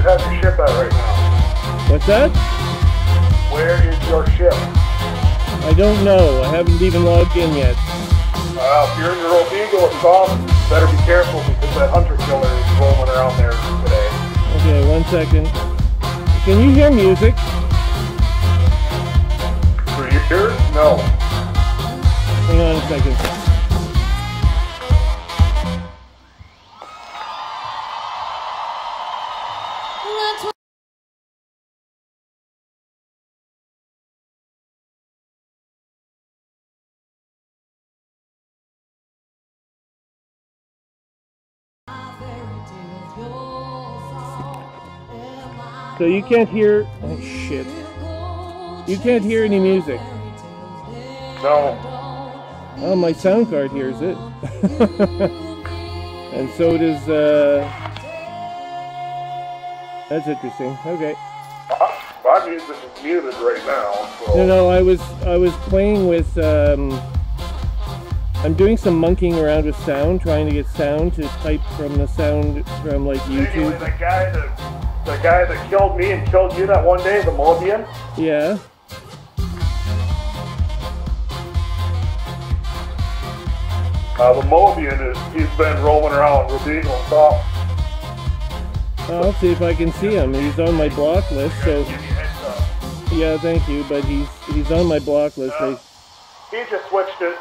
have your ship at right now? What's that? Where is your ship? I don't know. I haven't even logged in yet. If you're in your old Eagle or something, better be careful because that hunter killer is roaming around there today. Okay, 1 second. Can you hear music? For yours? No. Hang on a second. So you can't hear, oh shit. You can't hear any music. No. Oh, my sound card hears it. And so does, that's interesting. Okay. My music is muted right now. So. No, I was playing with, I'm doing some monkeying around with sound, trying to get sound to type from the sound from like YouTube. Anyway, the guy that killed me and killed you that one day, the Mobian? Yeah. The Mobian he's been roaming around Rodrigo and stuff. I'll see if I can see him. He's on my block list, so yeah, thank you. But he's on my block list. He just switched it.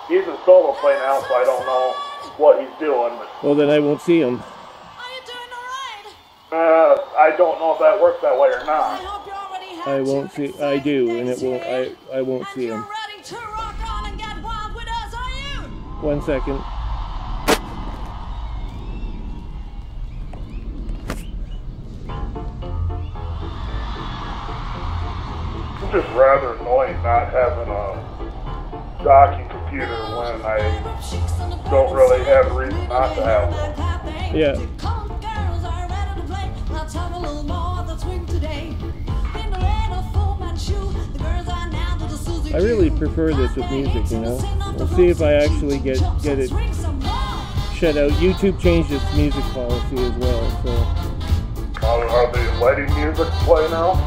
He's in solo play now, so I don't know what he's doing. But, well, then I won't see him. Are you doing all right? I don't know if that works that way or not. I hope you already had I won't see. I do, and it won't. I won't see him. Ready to rock on and get wild with us, are you? 1 second. It's just rather annoying not having a docking computer when I don't really have a reason not to have one. Yeah. I really prefer this with music, you know. We'll see if I actually get it shut out. YouTube changed its music policy as well, so. Are they letting music play now?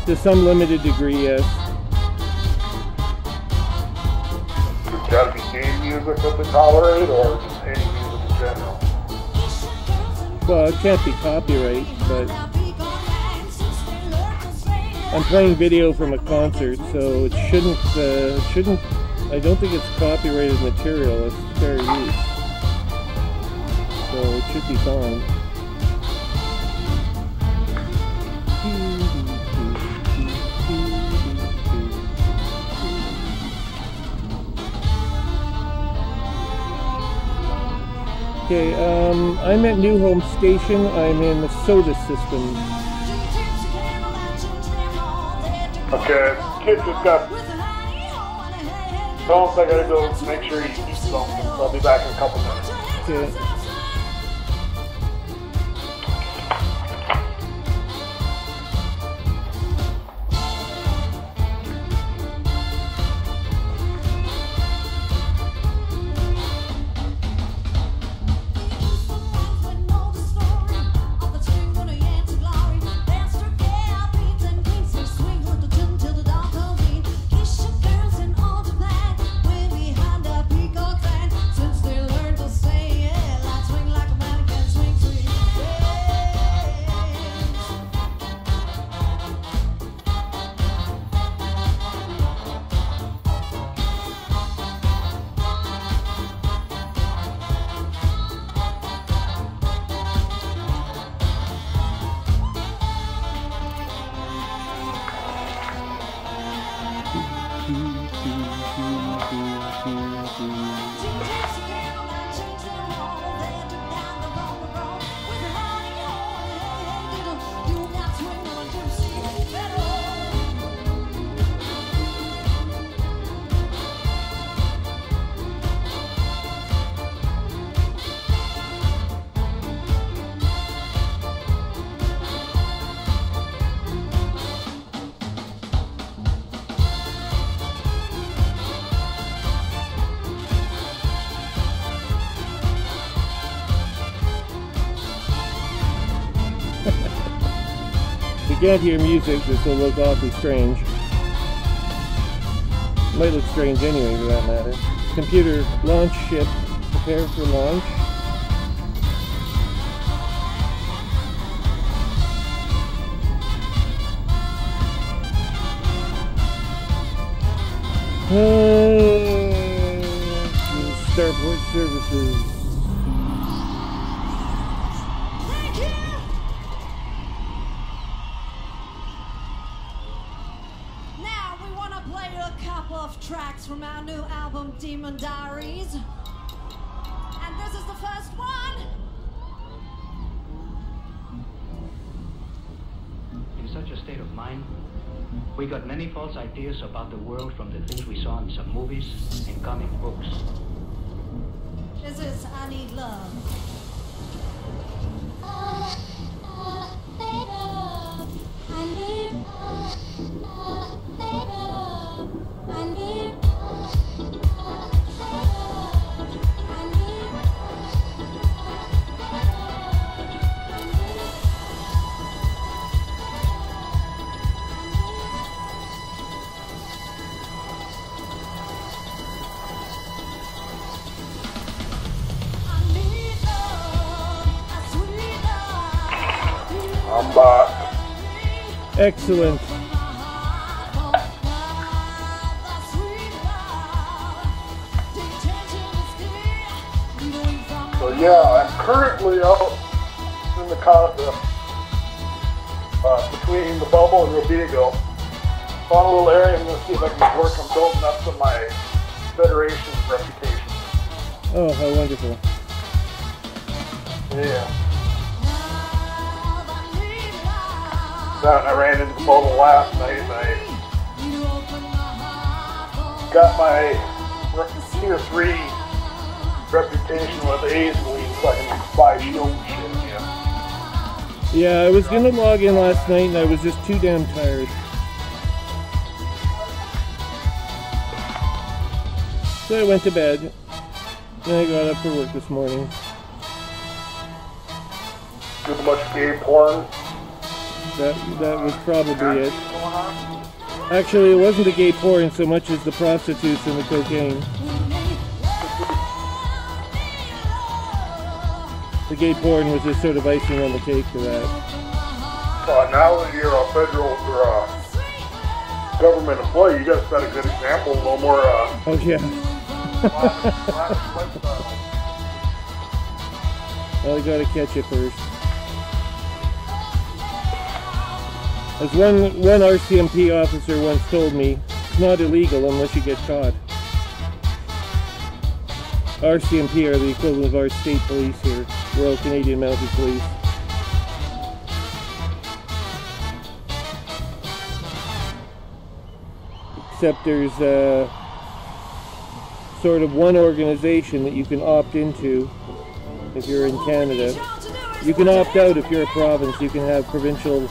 To some limited degree, yes. It's got to be game music that they tolerate, or just any music in general? Well, it can't be copyright, but I'm playing video from a concert, so it shouldn't. I don't think it's copyrighted material. It's fair use, so it should be fine. Okay, I'm at New Home Station. I'm in the soda system. Okay, kid just got. Tell him I gotta go make sure he eats something. So I'll be back in a couple minutes. Okay. can't hear music, this will look awfully strange. Might look strange anyway, for that matter. Computer launch ship. Prepare for launch. Starport services. Thank you. Now we want to play you a couple of tracks from our new album, Demon Diaries. And this is the first one. In such a state of mind, we got many false ideas about the world from the things we saw in some movies and comic books. This is I Need Love. I'm back. Excellent. So yeah, I'm currently out in the contest between the Bubble and Robigo. Found a little area. I'm going to see if I can work on building up to my Federation's reputation. Oh, how wonderful. Yeah. I ran into the Bubble last night and I got my tier 3 reputation with A's league so I can buy shield and shit again. Yeah, I was gonna log in last night and I was just too damn tired. So I went to bed. Then I got up for work this morning. Too much gay porn. That was probably it. Actually, it wasn't the gay porn so much as the prostitutes and the cocaine. The gay porn was just sort of icing on the cake for that. Now that you're a federal or government employee, you gotta set a good example. No more. Oh yeah. Well, I gotta catch it first. As one RCMP officer once told me, it's not illegal unless you get caught. RCMP are the equivalent of our state police here, Royal Canadian Mounted Police. Except there's sort of one organization that you can opt into if you're in Canada. You can opt out if you're a province. You can have provincial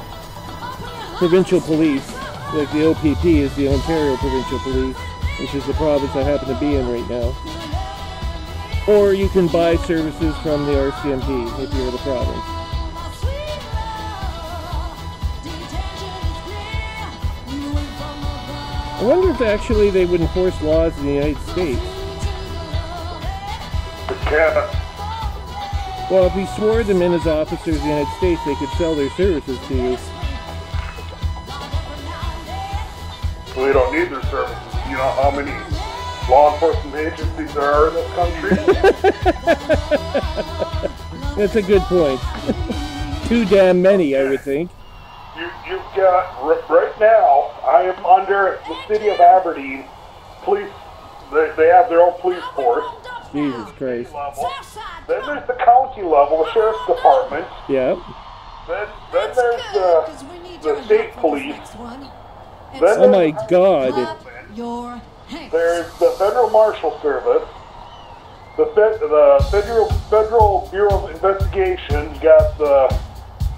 police, like the OPP is the Ontario Provincial Police, which is the province I happen to be in right now. Or you can buy services from the RCMP if you're the province. I wonder if actually they would enforce laws in the United States. Canada. Well, if we swore them in as officers in the United States, they could sell their services to you. We don't need their services. You know how many law enforcement agencies there are in this country? That's a good point. Too damn many, I would think. You've got, right now, I am under the city of Aberdeen police. They have their own police force. Jesus Christ. Level. Then there's the county level, the sheriff's department. Yeah. Then there's the state police. Then Oh my God. There's the Federal Marshal Service, the Federal Bureau of Investigation. You got the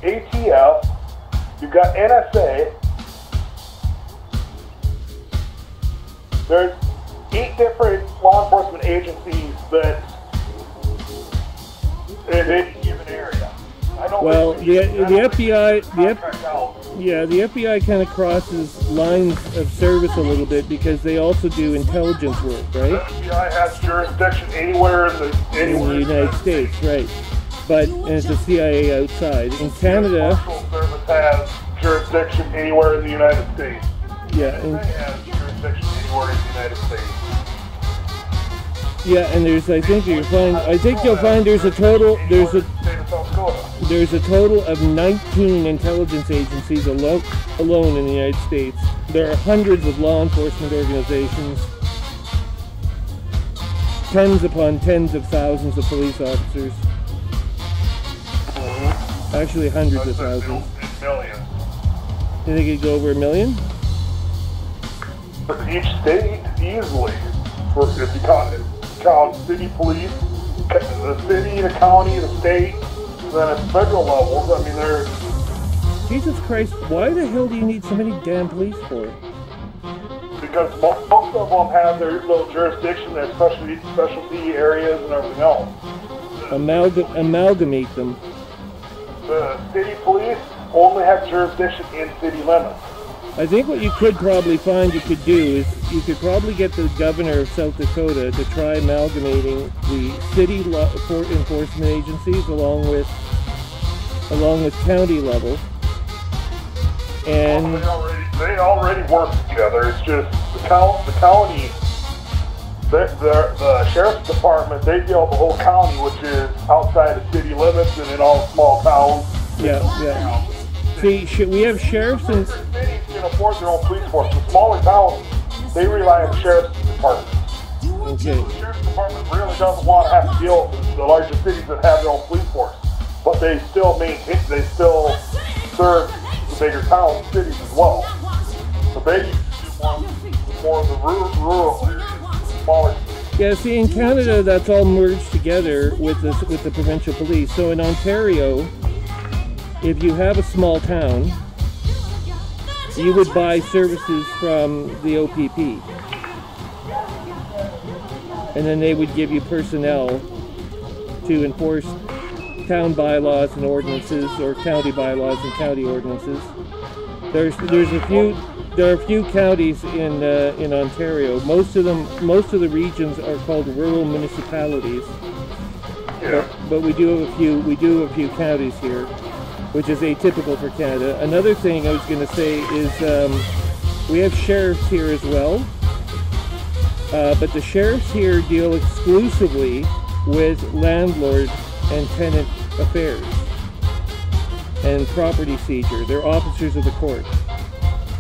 ATF. You've got NSA. There's 8 different law enforcement agencies that in any given area. I don't Well, the FBI, Yeah, the FBI kind of crosses lines of service a little bit because they also do intelligence work, The right? FBI has jurisdiction anywhere in In the United States, right? But and it's the CIA outside. In Canada, Postal Service has jurisdiction anywhere in the United States. yeah, They have jurisdiction anywhere in the United States. yeah, and there's I think you'll find there's a total Anywhere in the state of South Dakota. there's a total of 19 intelligence agencies alone in the United States. There are hundreds of law enforcement organizations, tens upon tens of thousands of police officers. Actually, hundreds of thousands. Millions. You think it'd go over 1 million? For each state, easily. For if you count city police, the city, the county, the state, then at federal levels, I mean, there's Jesus Christ, why the hell do you need so many damn police for? because most of them have their little jurisdiction, their specialty areas, and everything else. Amalgamate them. The city police only have jurisdiction in city limits. I think what you could probably find you could do is you could probably get the governor of South Dakota to try amalgamating the city law enforcement agencies along with county level. And They already work together. It's just the county, the sheriff's department, they deal with the whole county, which is outside the city limits and in all small towns. yeah. See, we have sheriffs and Cities can afford their own police force. The smaller towns, they rely on the sheriff's department. okay. The sheriff's department really doesn't want to have to deal with the larger cities that have their own police force, but they still serve the bigger towns, cities as well. So they do more of the rural areas, smaller cities. Yeah, see, in Canada, that's all merged together with the provincial police. So in Ontario, if you have a small town, you would buy services from the OPP. And then they would give you personnel to enforce town bylaws and ordinances, or county bylaws and county ordinances. There are a few counties in Ontario. Most of the regions are called rural municipalities. Yeah. But we do have a few counties here, which is atypical for Canada. Another thing I was going to say is we have sheriffs here as well, but the sheriffs here deal exclusively with landlord and tenant affairs and property seizure. They're officers of the court.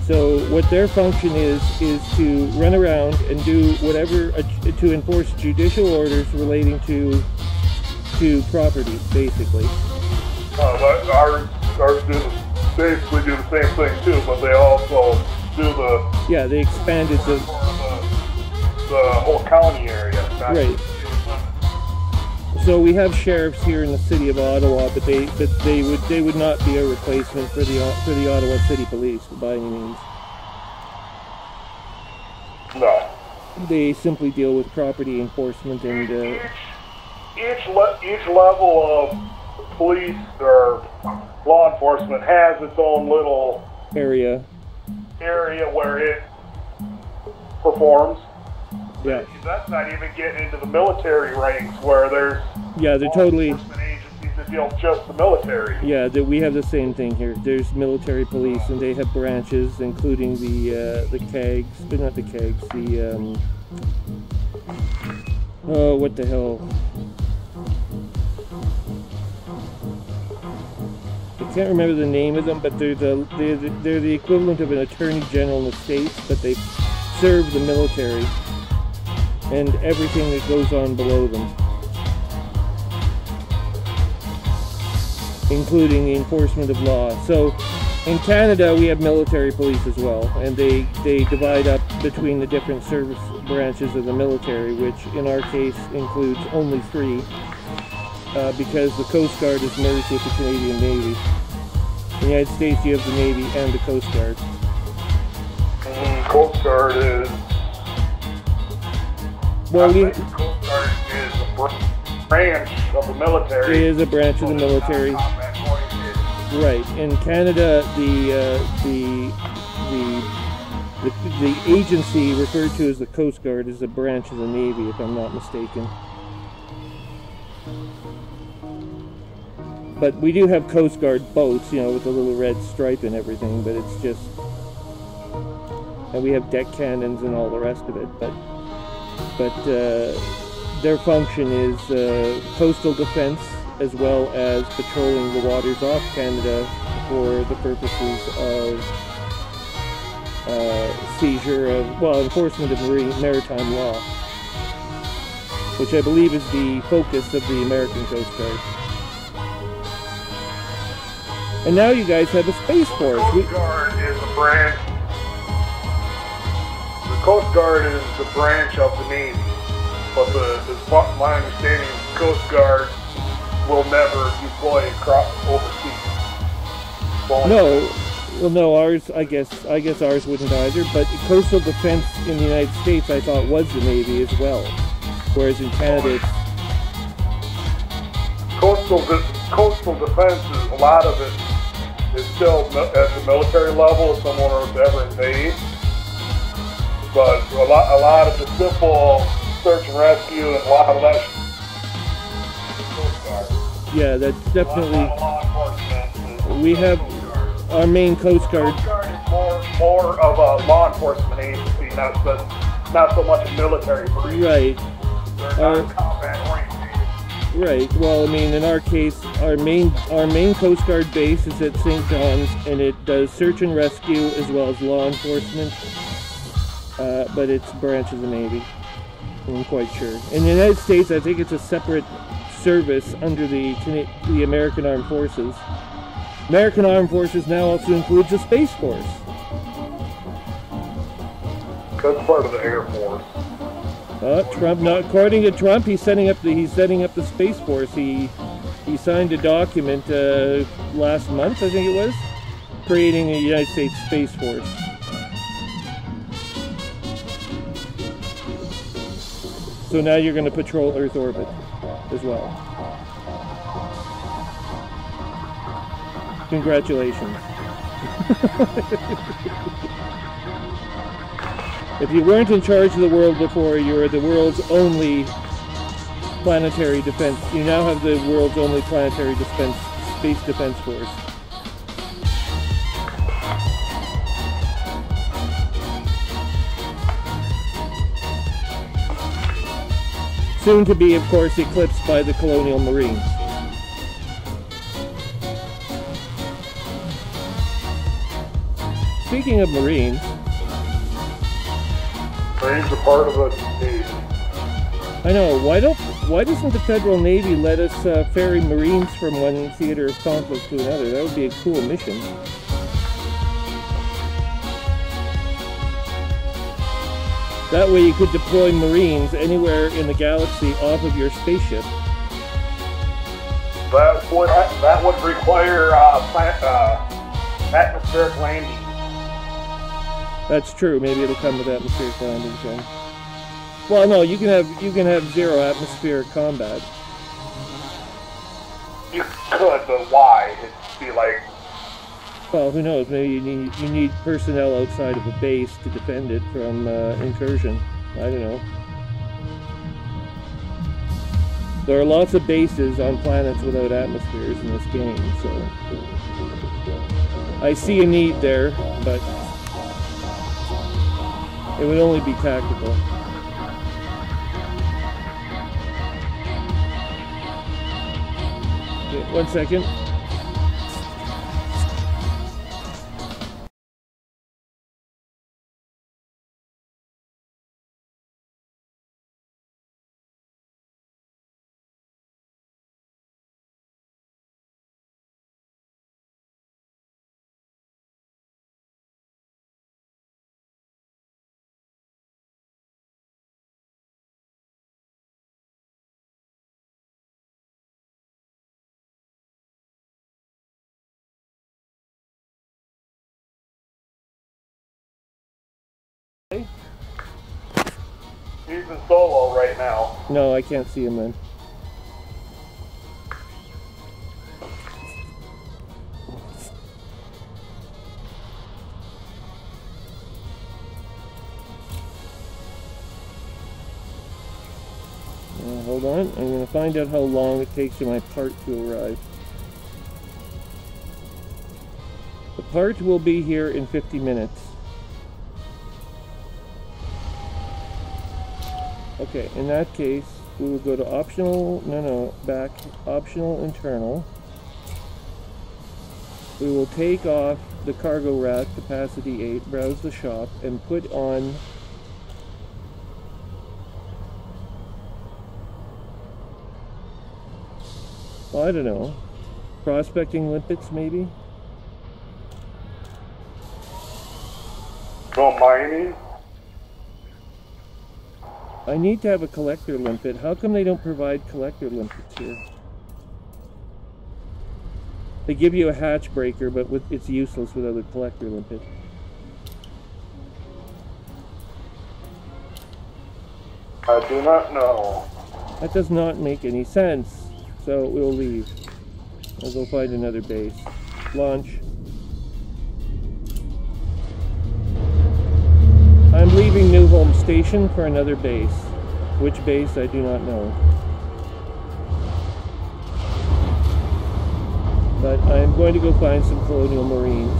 So what their function is to run around and do whatever, to enforce judicial orders relating to property, basically. Ours basically do the same thing too, but they also do the... Yeah, they expanded the whole county area. Right. So we have sheriffs here in the city of Ottawa, but they would not be a replacement for the Ottawa City Police by any means. No. They simply deal with property enforcement and Each level of police or law enforcement has its own little area. where it performs. Yeah. That's not even getting into the military ranks where there's Yeah, they're law totally. enforcement agencies that deal with just the military. Yeah, we have the same thing here. There's military police, and they have branches, including the CAGs, but not the CAGs. What the hell? I can't remember the name of them, but they're the equivalent of an attorney general in the States, but they serve the military and everything that goes on below them, including the enforcement of law. So in Canada we have military police as well, and they divide up between the different service branches of the military, which in our case includes only 3, because the Coast Guard is merged with the Canadian Navy. In the United States you have the Navy and the Coast Guard. Coast Guard is... Well, Coast Guard is a branch of the military. It is a branch of the military. Combat oriented. Right. In Canada, the agency referred to as the Coast Guard is a branch of the Navy, if I'm not mistaken. But we do have Coast Guard boats, you know, with the little red stripe and everything, but it's just... And we have deck cannons and all the rest of it, but their function is coastal defense, as well as patrolling the waters off Canada for the purposes of seizure of, well, enforcement of maritime law, which I believe is the focus of the American Coast Guard. And now you guys have a Space Force. The Coast Guard is a branch. The Coast Guard is the branch of the Navy, but as my understanding, the Coast Guard will never deploy overseas. No, well, no, ours. I guess ours wouldn't either. But coastal defense in the United States, I thought, was the Navy as well, whereas in Canada, it's... coastal defense is a lot of it is still at the military level if someone was to ever invade. But a lot of the simple search and rescue and a lot of that. Yeah, that's definitely. Law enforcement. We have our main Coast Guard. Coast Guard is more of a law enforcement agency, not so much a military brief. Right. They're not combat oriented. Right. Well, I mean, in our case, our main Coast Guard base is at St. John's, and it does search and rescue as well as law enforcement. But it's a branch of the Navy. I'm quite sure. In the United States, I think it's a separate service under the American Armed Forces. American Armed Forces now also includes a Space Force. That's part of the Air Force. Trump, not according to Trump, he's setting up the Space Force. He signed a document last month, I think it was, creating a United States Space Force. So now you're going to patrol Earth orbit as well. Congratulations. If you weren't in charge of the world before, you were the world's only planetary defense. You now have the world's only planetary defense, space defense force. Soon to be, of course, eclipsed by the Colonial Marines. Speaking of Marines... Marines are part of the Navy. I know. Why doesn't the Federal Navy let us ferry Marines from one theater of conflict to another? That would be a cool mission. That way you could deploy Marines anywhere in the galaxy off of your spaceship. That would require atmospheric landing. That's true. Maybe it'll come with atmospheric landings then. Well, no, you can have zero atmospheric combat. You could, but why? It'd be like. Well, who knows? Maybe you need personnel outside of a base to defend it from incursion. I don't know. There are lots of bases on planets without atmospheres in this game, so I see a need there, but it would only be tactical. Okay, 1 second. He's in solo right now. No, I can't see him then. Hold on, I'm going to find out how long it takes for my part to arrive. The part will be here in 50 minutes. Okay, in that case, we will go to optional, back, optional internal. We will take off the cargo rack, capacity 8, browse the shop, and put on well, I don't know, prospecting limpets maybe? Go mining? I need to have a collector limpet. How come they don't provide collector limpets here? They give you a hatch breaker, but it's useless without a collector limpet. I do not know. That does not make any sense. So we'll leave. I'll go find another base. Launch. I'm leaving New Home Station for another base. Which base, I do not know. But I'm going to go find some Colonial Marines.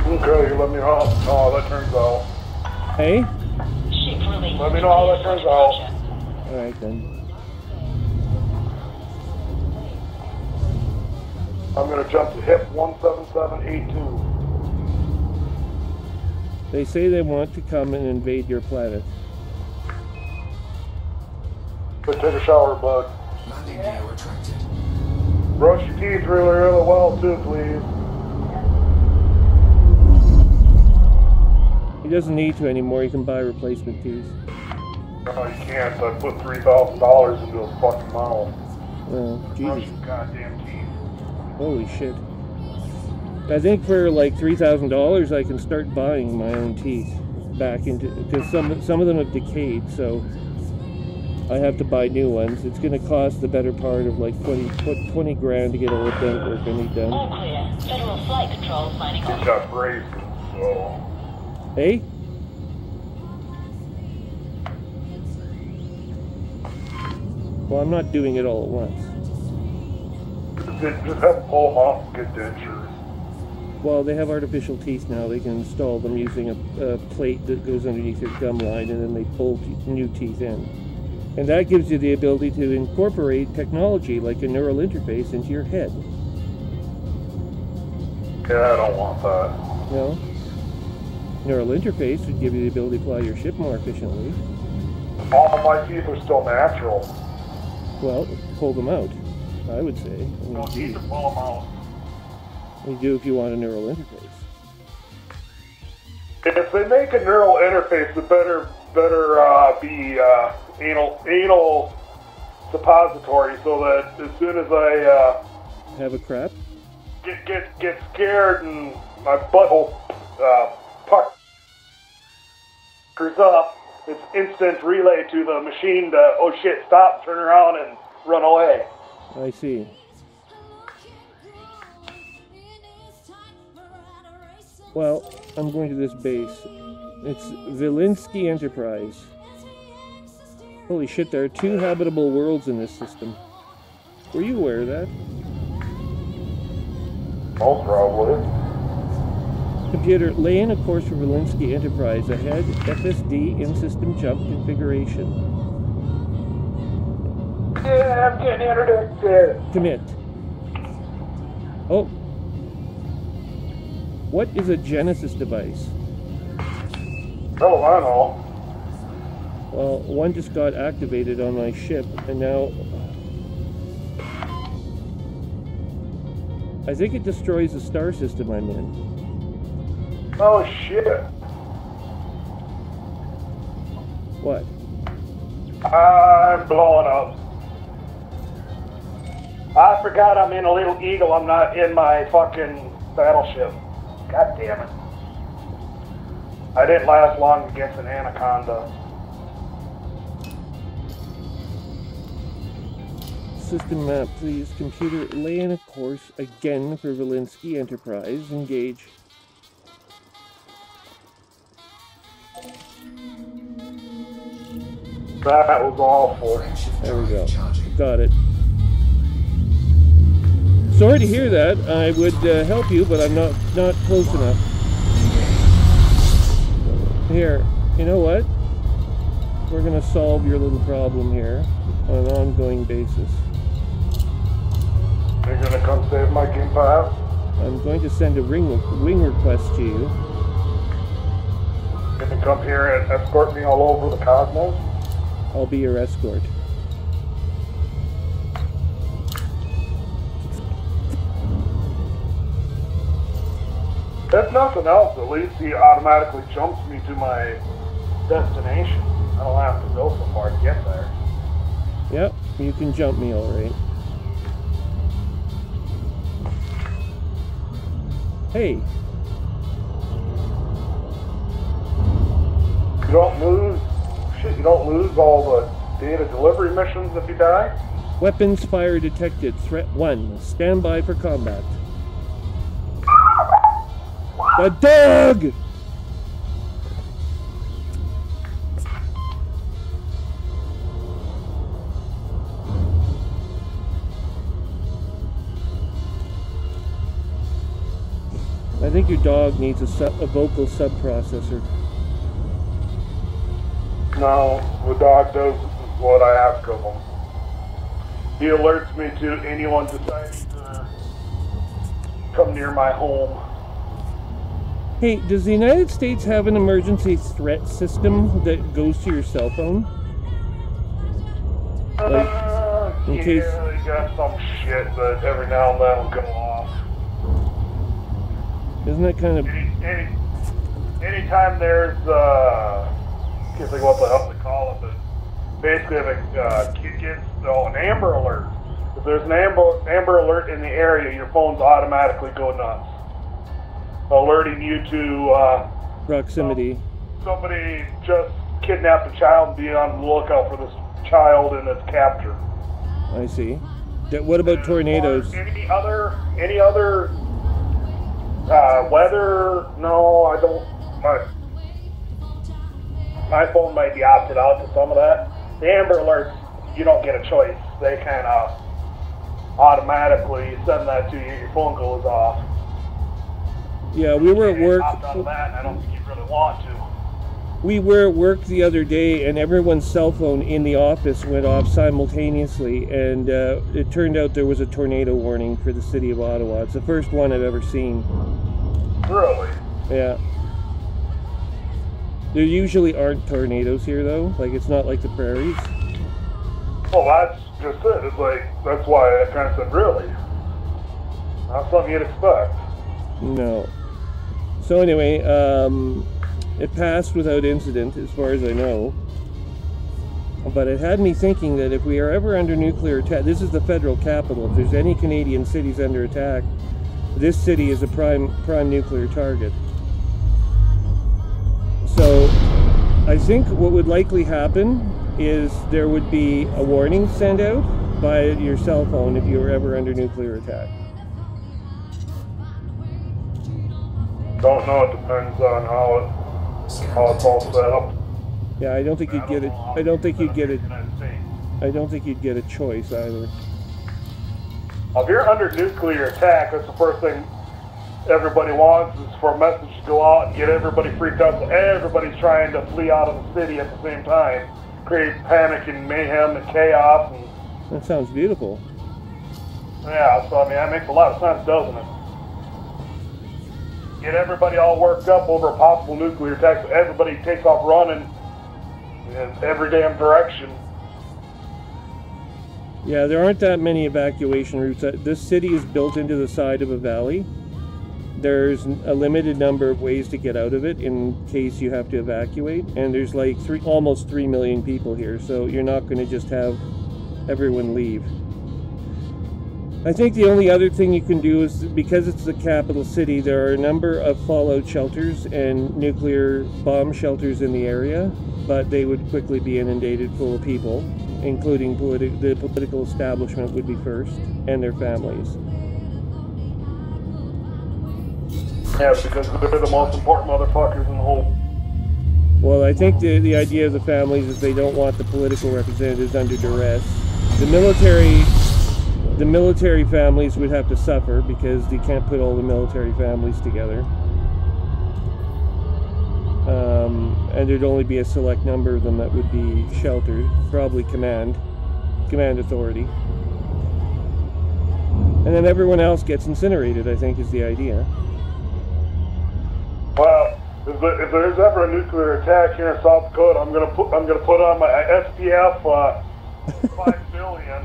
Okay, let me know how that turns out. Hey? Let me know how that turns out. Alright then. I'm going to jump to HIP 17782. They say they want to come and invade your planet. But take a shower, bud. Landing gear retracted. Brush your teeth really, really well, too, please. He doesn't need to anymore. He can buy replacement teeth. No, you can't. I put $3,000 into a fucking mouth. Oh, Brush Jesus. your goddamn teeth. Holy shit. I think for like $3,000 I can start buying my own teeth back into, because some of them have decayed, so I have to buy new ones. It's going to cost the better part of like 20 grand to get all the dent work I need done. All clear. Federal flight control signing He's off. got braces, so... Hey? Well, I'm not doing it all at once. Just have to pull them off and get dentures. Well, they have artificial teeth now. They can install them using a plate that goes underneath your gum line, and then they pull new teeth in. And that gives you the ability to incorporate technology like a neural interface into your head. Yeah, I don't want that. No? Neural interface would give you the ability to fly your ship more efficiently. All of my teeth are still natural. Well, pull them out, I would say. I mean, No geez. need to pull them out. You do if you want a neural interface. If they make a neural interface, it better be anal suppository, so that as soon as I Have a crap? get scared and my butthole puckers up, it's instant relay to the machine to, oh shit, stop, turn around, and run away. I see. Well, I'm going to this base. It's Vilinsky Enterprise. Holy shit, there are 2 habitable worlds in this system. Were you aware of that? Oh, probably. Computer, lay in a course for Vilinsky Enterprise. Ahead, FSD in-system jump configuration. Yeah, I'm getting interdicted. Commit. Oh. What is a Genesis device? Oh, I know. Well, one just got activated on my ship, and now... I think it destroys the star system I'm in. Oh, shit. What? I'm blowing up. I forgot I'm in a little eagle. I'm not in my fucking battleship. God damn it. I didn't last long against an anaconda. System map, please. Computer, lay in a course again for Vilinsky Enterprise. Engage. That was awful. There we go. Got it. Sorry to hear that. I would help you, but I'm not close enough. Here, you know what? We're going to solve your little problem here on an ongoing basis. You're going to come save my Gimpal? I'm going to send a wing request to you. You're going to come here and escort me all over the cosmos? I'll be your escort. If nothing else, at least he automatically jumps me to my destination. I don't have to go so far to get there. Yep, you can jump me all right. Hey. You don't lose... Shit, you don't lose all the data delivery missions if you die? Weapons fire detected. Threat 1. Stand by for combat. The dog! I think your dog needs a vocal subprocessor. No, the dog does what I ask of him. He alerts me to anyone deciding to come near my home. Hey, does the United States have an emergency threat system that goes to your cell phone? Like, in case... Yeah, they got some shit that every now and then will go off. Isn't that kind of... Anytime there's, I can't think what the hell they call it, but basically if a kid gets an Amber Alert. If there's an Amber Alert in the area, your phones automatically go nuts. Alerting you to proximity. Somebody just kidnapped a child and be on the lookout for this child and its capture. I see. What about tornadoes? Any other weather? No, I don't. My phone might be opted out to some of that. The Amber Alerts, you don't get a choice. They kind of automatically send that to you. Your phone goes off. Yeah, we were at work. Opt out of that, and I don't think you really want to. We were at work the other day, and everyone's cell phone in the office went off simultaneously, and it turned out there was a tornado warning for the city of Ottawa. It's the first one I've ever seen. Really? Yeah. There usually aren't tornadoes here, though. Like, it's not like the prairies. Well, that's just it. It's like, that's why I kind of said, really? Not something you'd expect. No. So anyway, it passed without incident, as far as I know. But it had me thinking that if we are ever under nuclear attack, this is the federal capital. If there's any Canadian cities under attack, this city is a prime nuclear target. So I think what would likely happen is there would be a warning sent out by your cell phone if you were ever under nuclear attack. Don't know. It depends on how it's all set up. Yeah, I don't think you'd get it. I don't think you'd get it. I don't think you'd get a choice either. If you're under nuclear attack, that's the first thing everybody wants is for a message to go out and get everybody freaked out. So everybody's trying to flee out of the city at the same time, create panic and mayhem and chaos. And that sounds beautiful. Yeah, so I mean that makes a lot of sense, doesn't it? Get everybody all worked up over a possible nuclear attack, so everybody takes off running in every damn direction. Yeah, there aren't that many evacuation routes. This city is built into the side of a valley. There's a limited number of ways to get out of it in case you have to evacuate, and there's like almost 3 million people here, so you're not going to just have everyone leave. I think the only other thing you can do is, because it's the capital city, there are a number of fallout shelters and nuclear bomb shelters in the area, but they would quickly be inundated full of people, including the political establishment would be first, and their families. Yeah, because they're the most important motherfuckers in the whole Well, I think the idea of the families is they don't want the political representatives under duress. The military families would have to suffer because they can't put all the military families together. And there'd only be a select number of them that would be sheltered, probably command authority. And then everyone else gets incinerated, I think, is the idea. Well, if there's ever a nuclear attack here in South Dakota, I'm gonna put on my SPF 5 billion,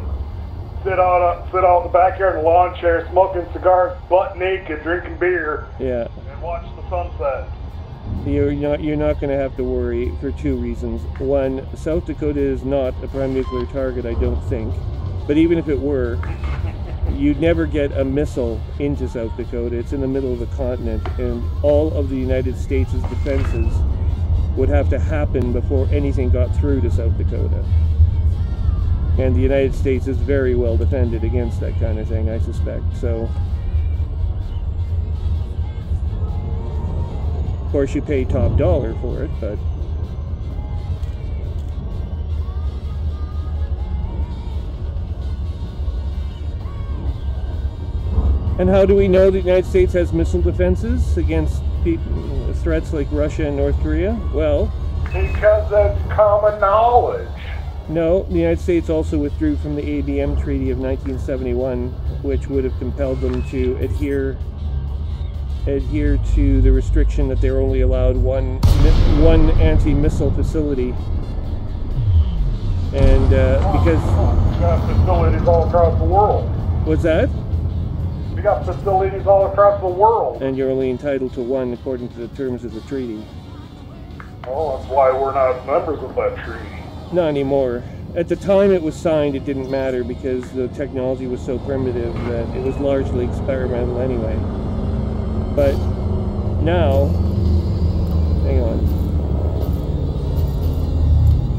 sit out in the backyard in a lawn chair, smoking cigars, butt naked, drinking beer, yeah, and watch the sunset. You're not going to have to worry for two reasons. One, South Dakota is not a prime nuclear target, I don't think. But even if it were, you'd never get a missile into South Dakota. It's in the middle of the continent, and all of the United States' defenses would have to happen before anything got through to South Dakota. And the United States is very well defended against that kind of thing, I suspect. So, of course, you pay top dollar for it, but and how do we know the United States has missile defenses against threats like Russia and North Korea? Well, because that's common knowledge. No, the United States also withdrew from the ABM Treaty of 1971, which would have compelled them to adhere to the restriction that they're only allowed one anti-missile facility. And because... We got facilities all across the world. What's that? We got facilities all across the world. And you're only entitled to one according to the terms of the treaty. Well, that's why we're not members of that treaty. Not anymore. At the time it was signed, it didn't matter because the technology was so primitive that it was largely experimental anyway. But now, hang on.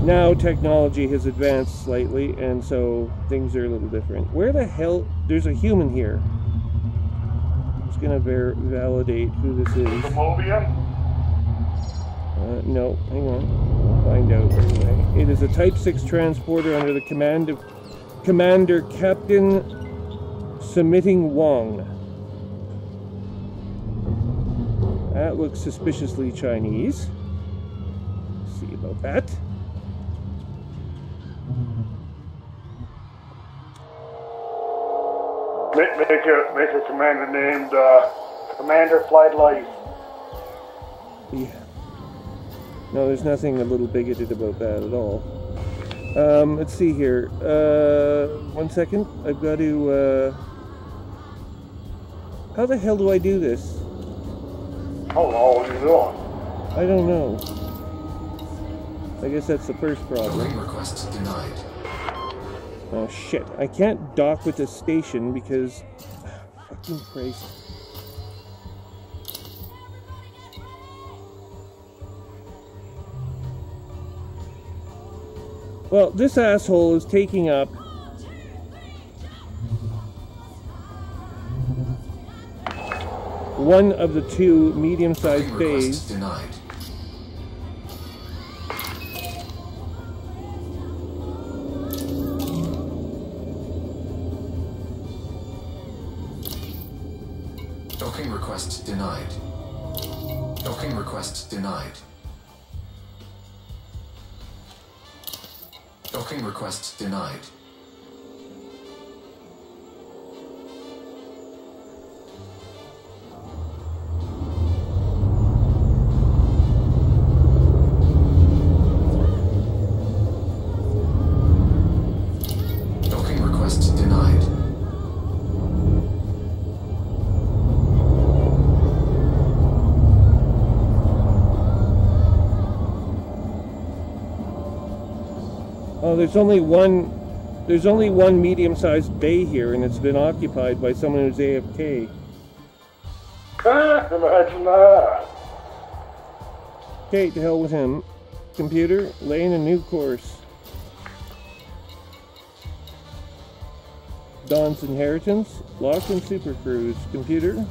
Now technology has advanced slightly, and so things are a little different. Where the hell? There's a human here. I'm just gonna validate who this is. Mobian? No, hang on. We'll find out anyway. It is a Type 6 transporter under the command of Commander Captain Submitting Wong. That looks suspiciously Chinese. Let's see about that. Make a commander named Commander Flight Life. Yeah. No, there's nothing a little bigoted about that at all. Let's see here. 1 second. I've got to... How the hell do I do this? Hello, what are you doing? I don't know. I guess that's the first problem. Docking request denied. Oh shit. I can't dock with the station because... Fucking Christ. Well, this asshole is taking up one of the two medium-sized bays. Denied. Docking request denied. Docking request denied. Docking request denied. Docking request denied. Oh, there's only one medium-sized bay here, and it's been occupied by someone who's AFK. Imagine that. Okay, to hell with him. Computer, laying a new course. Dawn's Inheritance, locked in Super Cruise. Computer.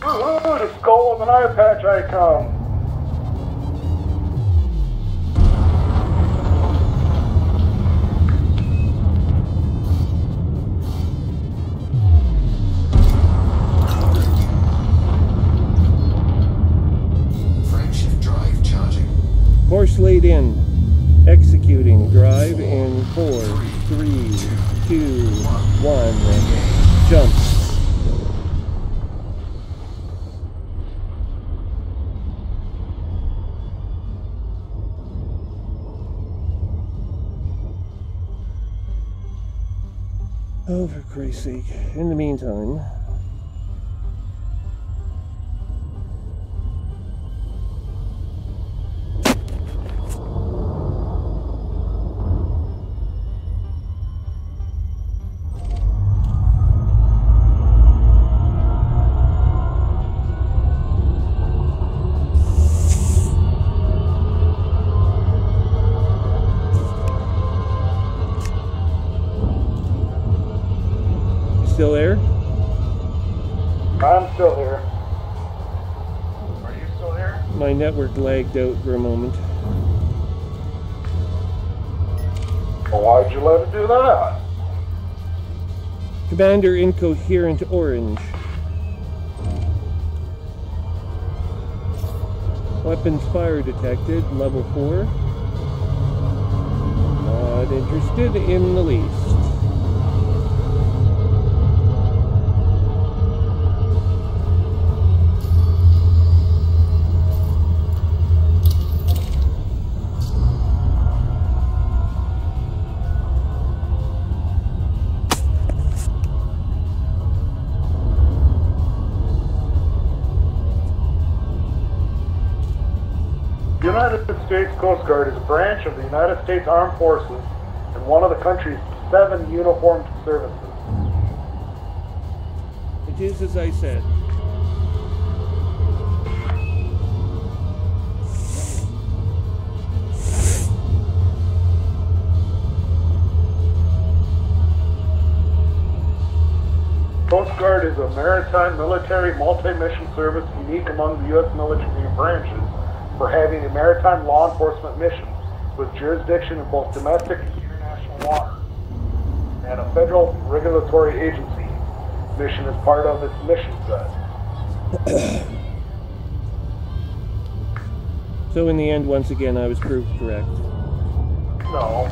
Woohoo, the skull with an eye patch icon. right in. Executing. Drive in 4, 3, 2, 1. Jump. Oh, for Christ's sake. In the meantime... Still there? I'm still here. Are you still here? My network lagged out for a moment. Well, why'd you let it do that? Commander incoherent orange. Weapons fire detected, level 4. Not interested in the least. The United States Coast Guard is a branch of the United States Armed Forces and one of the country's 7 uniformed services. It is as I said. Coast Guard is a maritime military multi-mission service unique among the U.S. military branches for having a maritime law enforcement mission with jurisdiction in both domestic and international water, and a federal regulatory agency mission as part of its mission set. So in the end, once again, I was proved correct. No.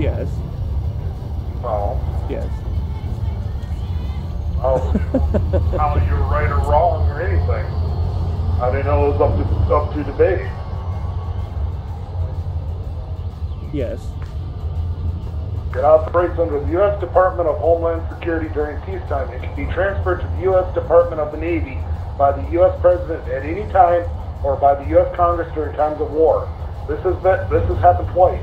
Yes. No. Yes. How you're right or wrong or anything. I didn't know it was up to debate. Yes. It operates under the U.S. Department of Homeland Security during peacetime. It can be transferred to the U.S. Department of the Navy by the U.S. President at any time or by the U.S. Congress during times of war. This has happened twice.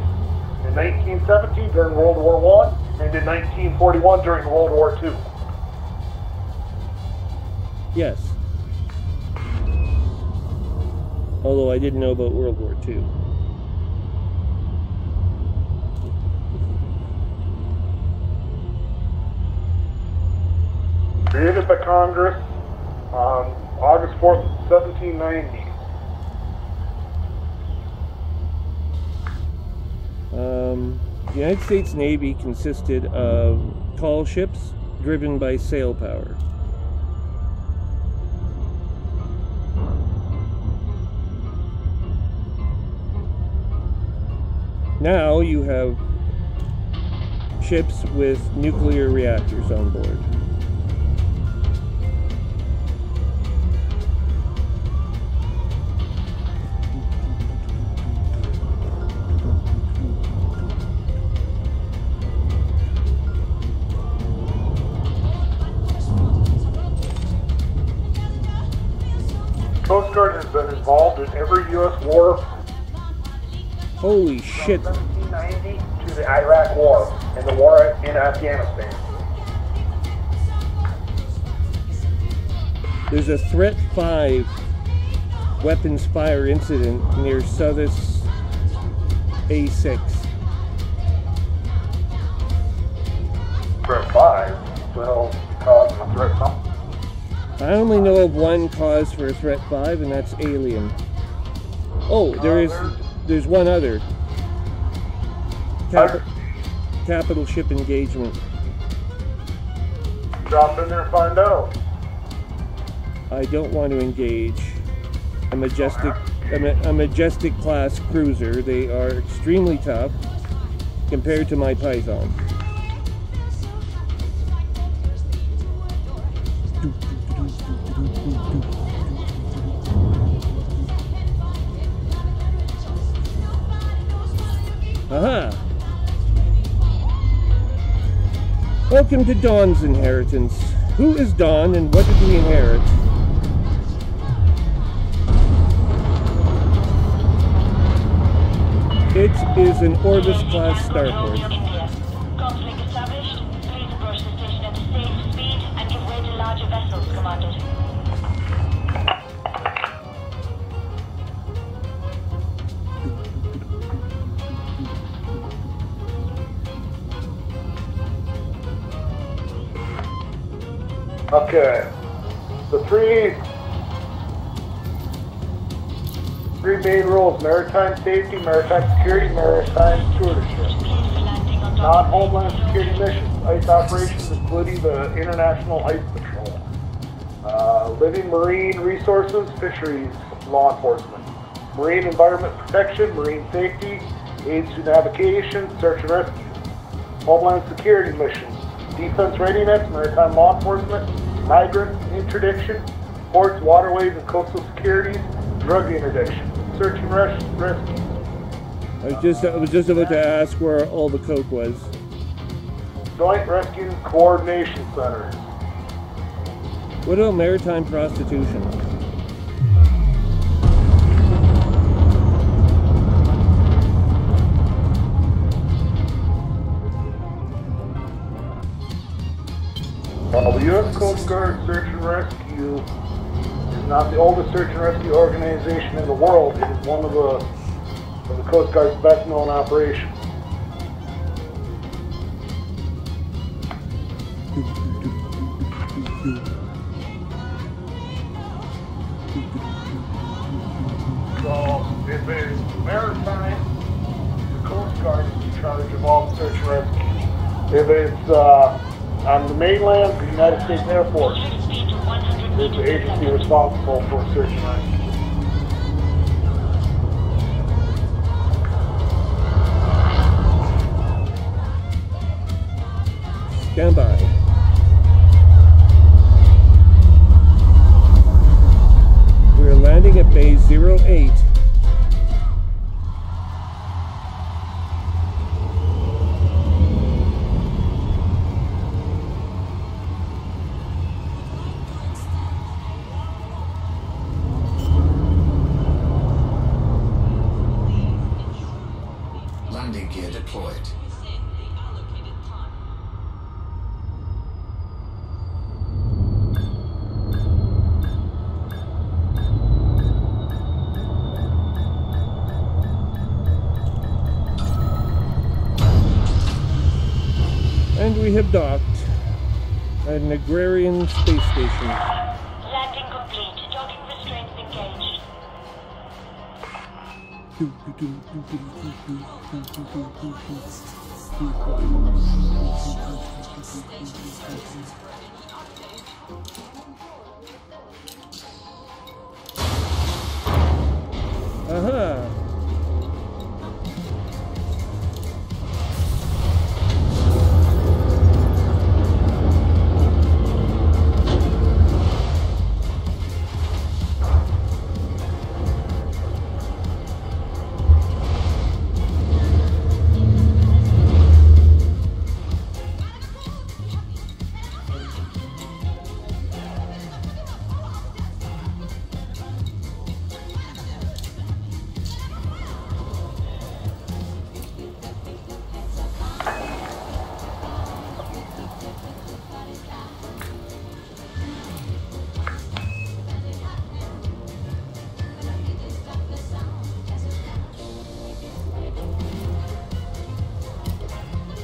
In 1917 during World War I and in 1941 during World War II. Yes. Although I didn't know about World War II. Created by Congress on August 4th, 1790. The United States Navy consisted of tall ships driven by sail power. Now you have ships with nuclear reactors on board. Coast Guard has been involved in every U.S. war Holy shit. from 1790 to the Iraq War and the war in Afghanistan. There's a Threat 5 weapons fire incident near Southus A6. Threat 5? Well, cause of threat something. I only know of one cause for a Threat 5, and that's alien. Oh, there's one other. Capital ship engagement. Drop in there and find out. I don't want to engage. A majestic a Majestic class cruiser. They are extremely tough compared to my Python. Aha! Welcome to Dawn's Inheritance. Who is Dawn and what did we inherit? It is an Orbis class starport. India. Conflict established. Please approach the station at a safe speed and give way to larger vessels, Commander. Okay. The three main rules: maritime safety, maritime security, maritime stewardship. Non-homeland security missions, ice operations, including the International Ice Patrol. Living marine resources, fisheries, law enforcement. Marine environment protection, marine safety, aids to navigation, search and rescue. Homeland security missions, defense readiness, maritime law enforcement, migrant interdiction, ports, waterways, and coastal securities, drug interdiction, search and rescue. I was just about to ask where all the coke was. Joint Rescue Coordination Center. What about maritime prostitution? While the U.S. Coast Guard Search and Rescue is not the oldest search and rescue organization in the world, it is one of the Coast Guard's best known operations. So, if it is maritime, the Coast Guard is in charge of all the search and rescue. If it's on the mainland, the United States Air Force is the agency responsible for search and rescue. Stand by. We're landing at Bay 08. Landing gear deployed. And we have docked at an agrarian space station. Landing complete. Docking restraints engaged. Aha!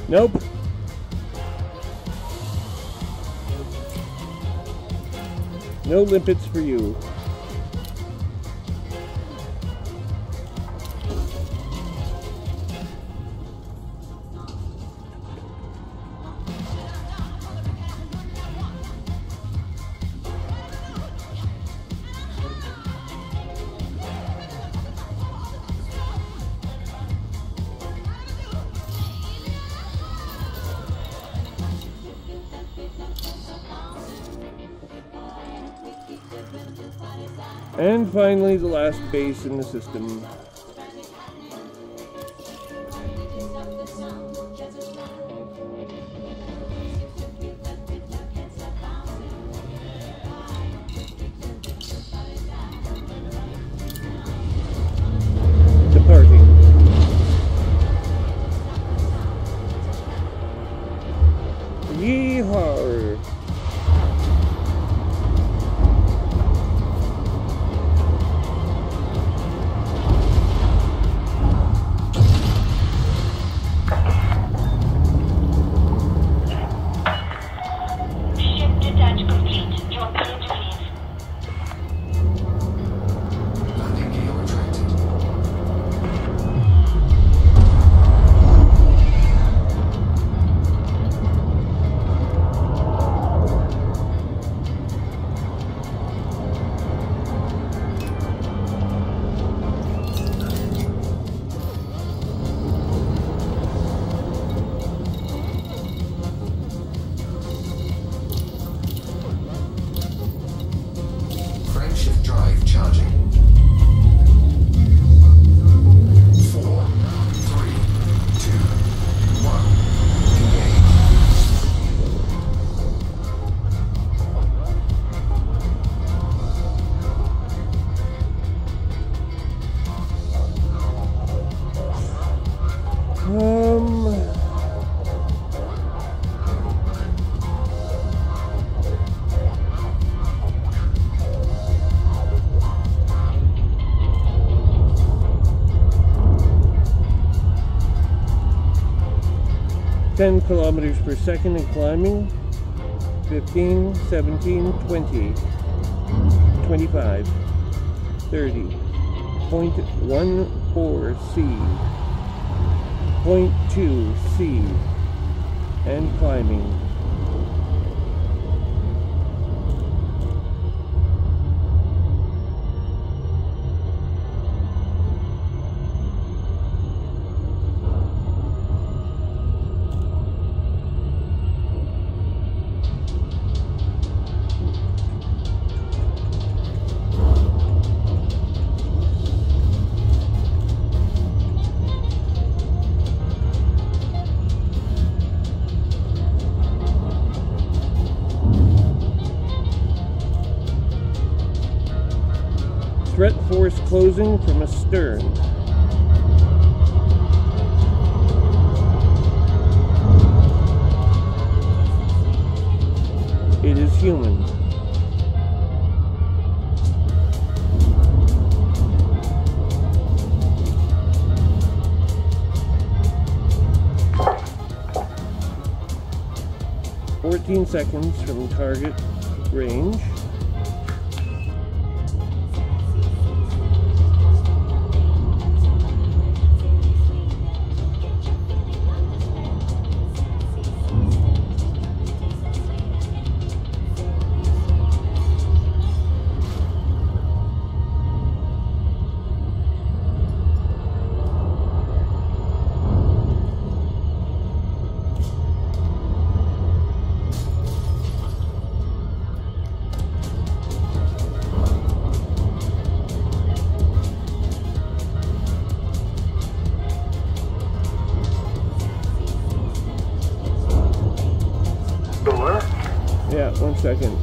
Nope. No limpets for you. And finally, the last base in the system. Departing. Yeehaw! Ship detach complete. You're clear to leave. Landing gear retracted. Frameshift drive charging. 4, 3, 2, 1. Engage. Ten kilometers per second in climbing. 15, 17, 20, 25, 30, 0.14 C, 0.2 C, and climbing. Threat force closing from astern. It is human. "14 seconds from target range. Yeah, 1 second.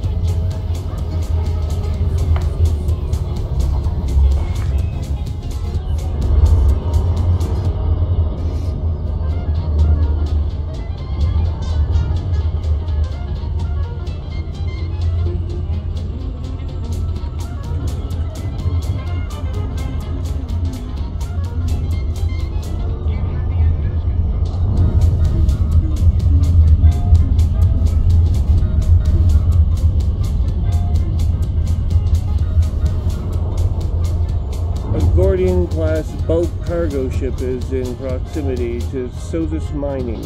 Class bulk cargo ship is in proximity to Sothis Mining.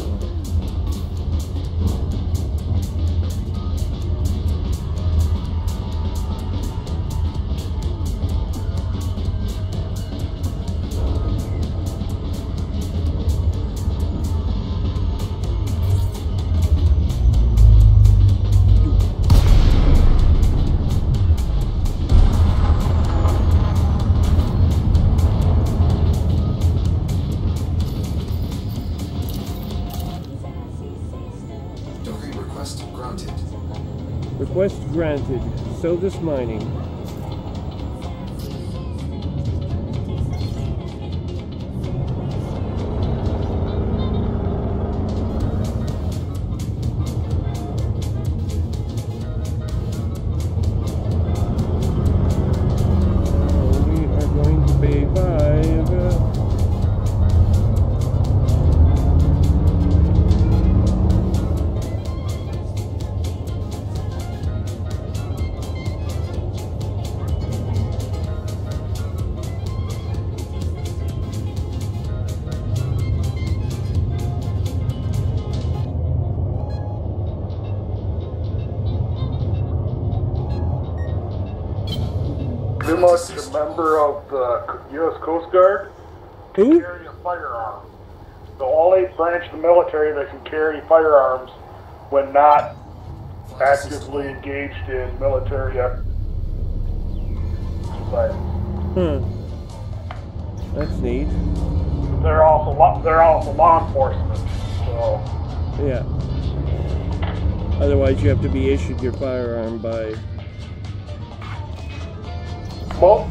Request granted. Sovus Mining. We are going to Bay 5. Too much a member of the U.S. Coast Guard can Who? carry a firearm. The only branch of the military that can carry firearms when not actively engaged in military exercise. That's neat. They're also law enforcement. So Yeah. Otherwise, you have to be issued your firearm by.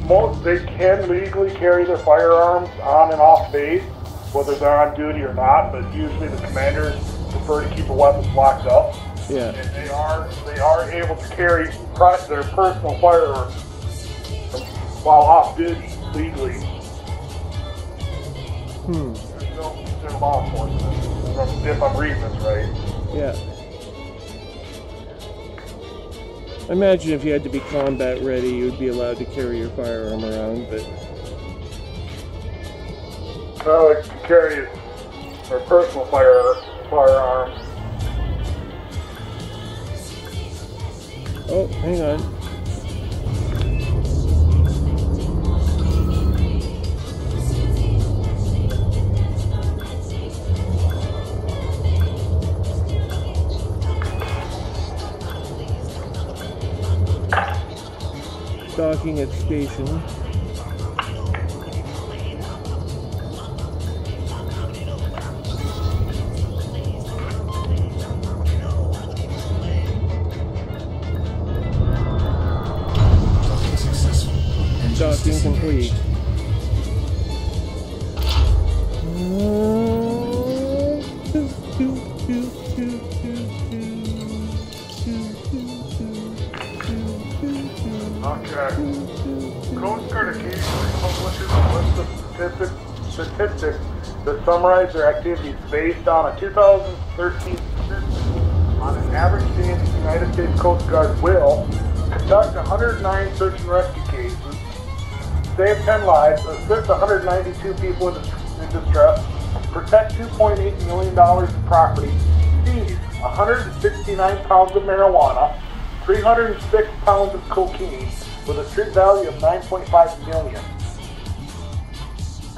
most they can legally carry their firearms on and off base, whether they're on duty or not. But usually the commanders prefer to keep the weapons locked up. Yeah. And they are able to carry their personal firearms while off duty legally. There's no considered law enforcement, if I'm reading this right. Yeah. Imagine if you had to be combat ready, you'd be allowed to carry your firearm around, but I like to carry their personal firearms. oh, hang on. Docking at station. Docking successful. Engines Docking complete. disengaged. Okay. Coast Guard occasionally publishes a list of statistics that summarize their activities based on a 2013 statistic. On an average day, the United States Coast Guard will conduct 109 search and rescue cases, save 10 lives, assist 192 people in distress, protect $2.8 million of property, seize 169 pounds of marijuana, 306 pounds of cocaine with a street value of $9.5 million.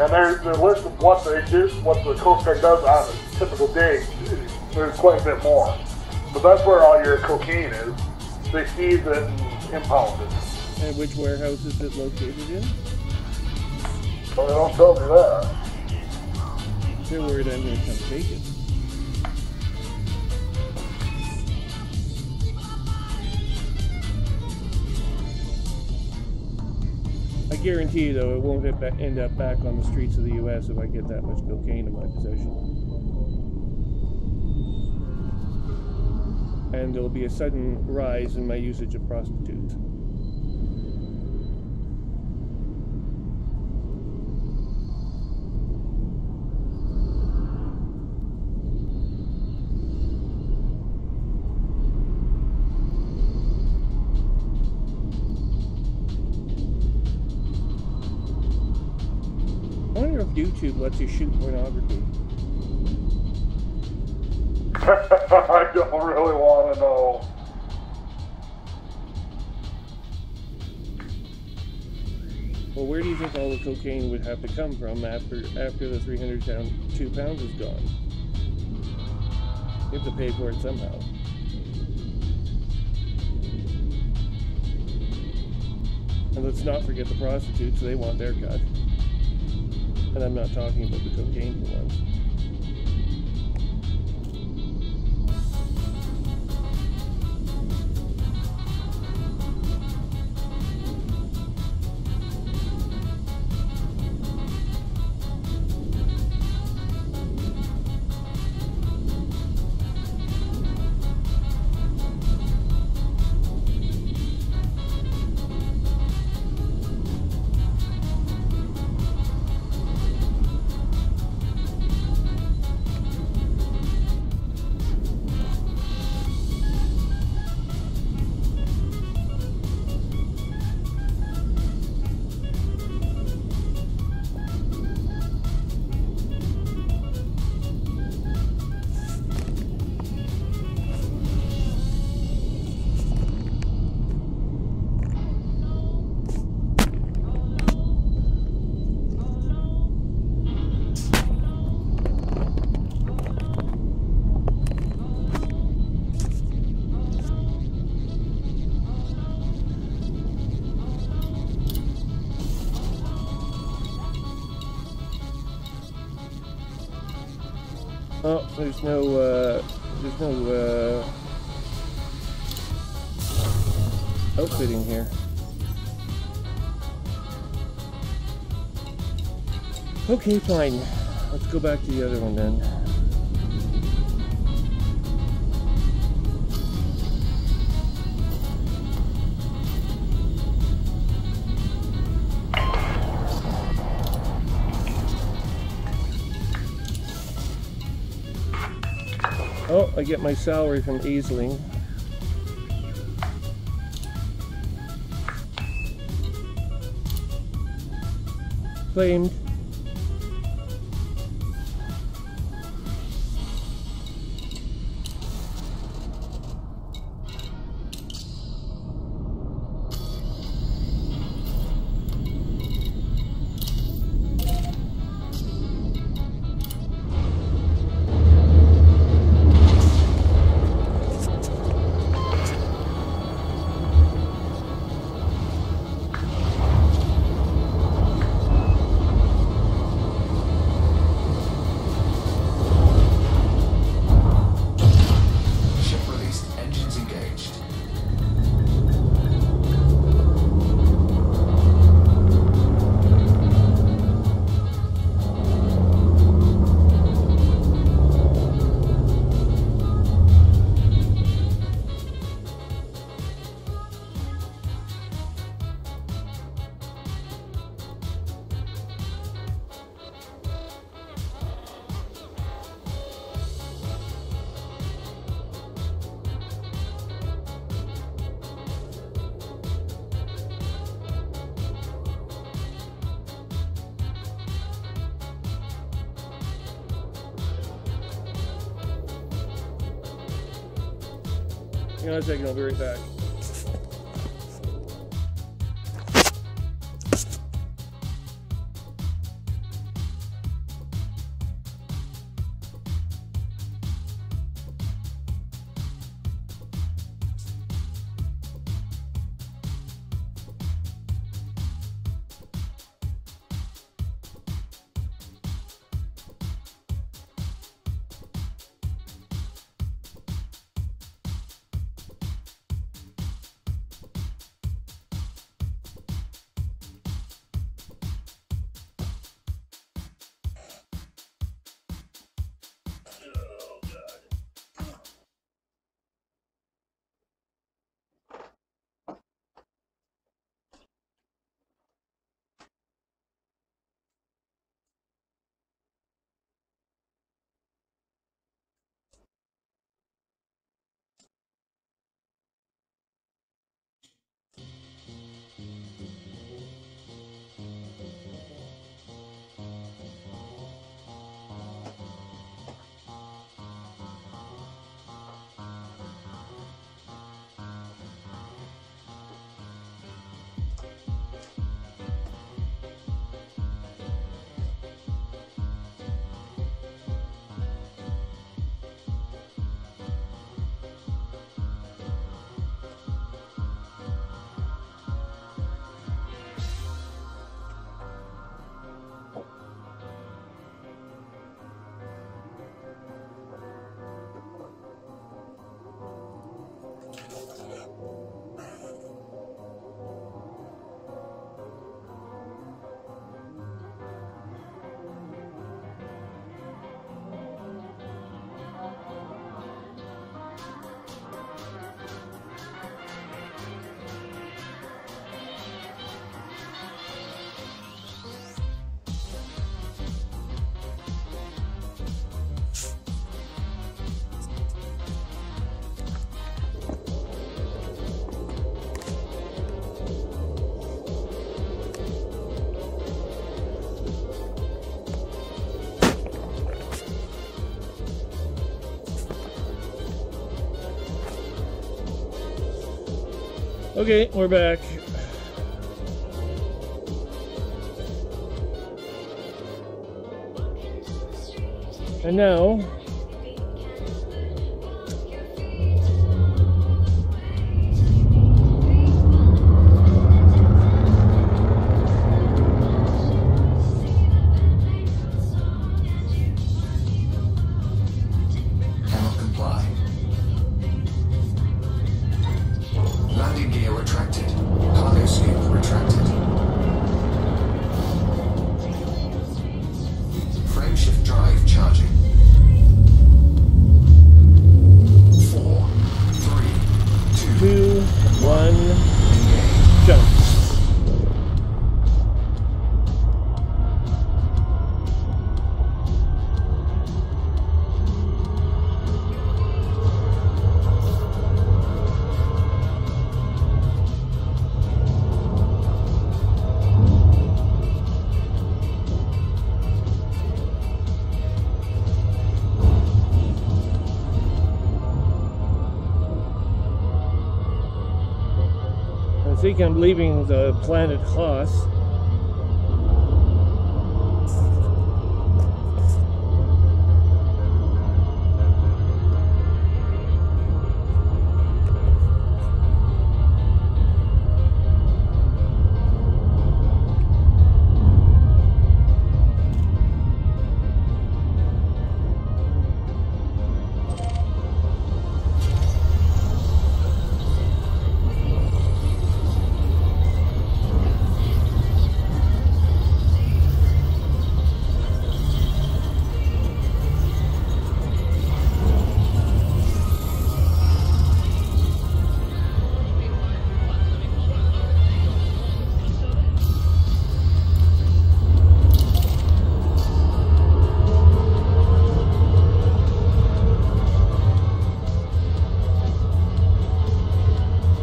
And there's the list of what they do, what the Coast Guard does on a typical day. There's quite a bit more. But that's where all your cocaine is. They seize it and impound it. And which warehouse is it located in? Well, they don't tell me that. They're worried I'm going to come take it. I guarantee you, though, it won't end up back on the streets of the U.S. if I get that much cocaine in my possession. And there'll be a sudden rise in my usage of prostitutes. I wonder if YouTube lets you shoot pornography. I don't really want to know. Well, where do you think all the cocaine would have to come from after the 302 pounds is gone? You have to pay for it somehow. And let's not forget the prostitutes, they want their cut. And I'm not talking about the cocaine for once. Oh, there's no outfitting here. Okay, fine. Let's go back to the other one then. Oh, I get my salary from Aisling. Claimed. Hang on a second, I'll be right back. Okay, we're back. And now, 1, jump. I think I'm leaving the planet Haas.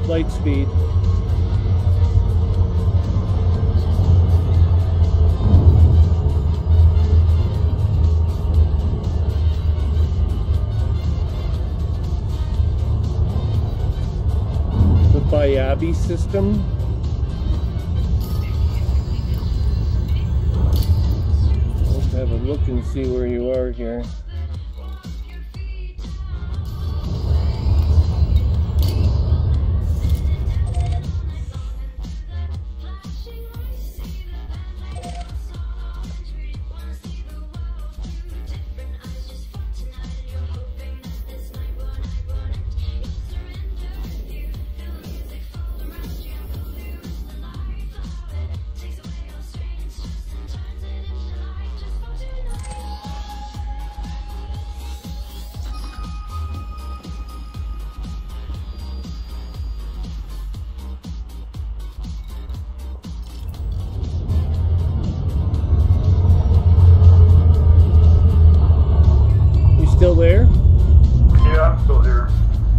Light speed. The Bayabi system. Let's have a look and see where you are here. Still there? Yeah, I'm still here.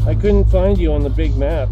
I couldn't find you on the big map.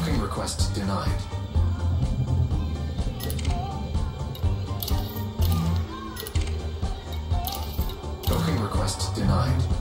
Docking request denied. Docking request denied.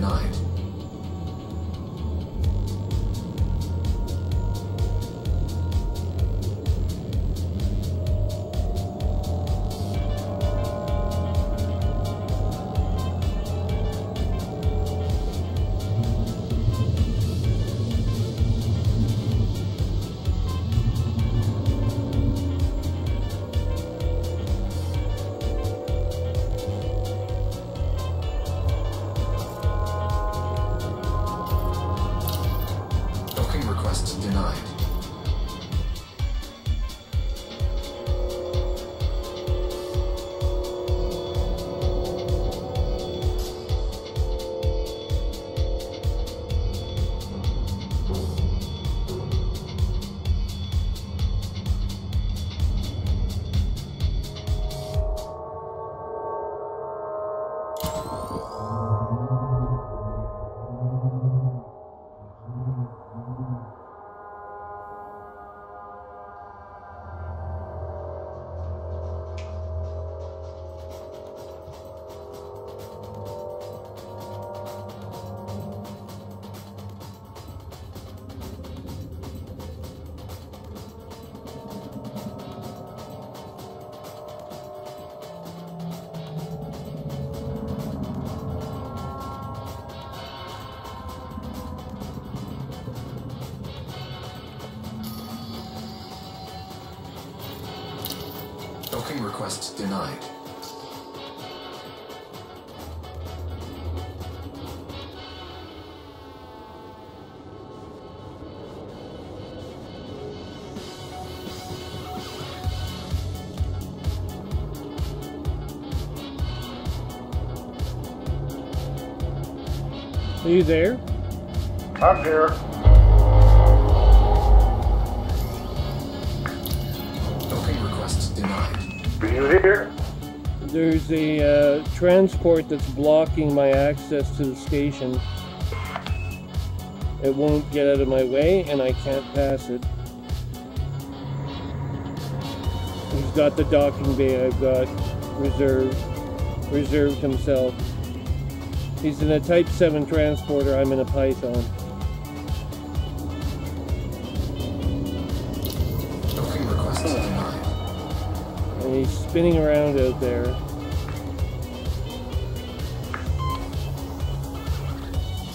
denied. Docking request denied. Docking request denied. Are you there? I'm here. Docking request denied. Are you here? There's a transport that's blocking my access to the station. It won't get out of my way, and I can't pass it. He's got the docking bay I've got reserved himself. He's in a Type 7 transporter, I'm in a Python. Docking request denied. And he's spinning around out there.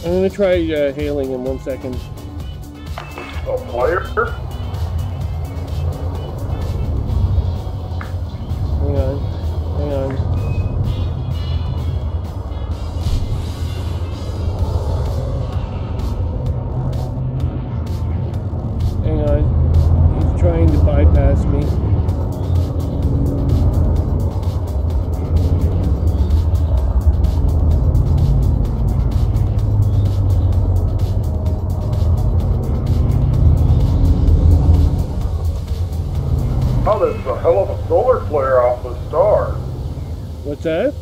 I'm gonna try hailing him 1 second. A player? Hang on. Hang on. Hang on. He's trying to bypass me. Oh, there's a hell of a solar flare off the star. What's that?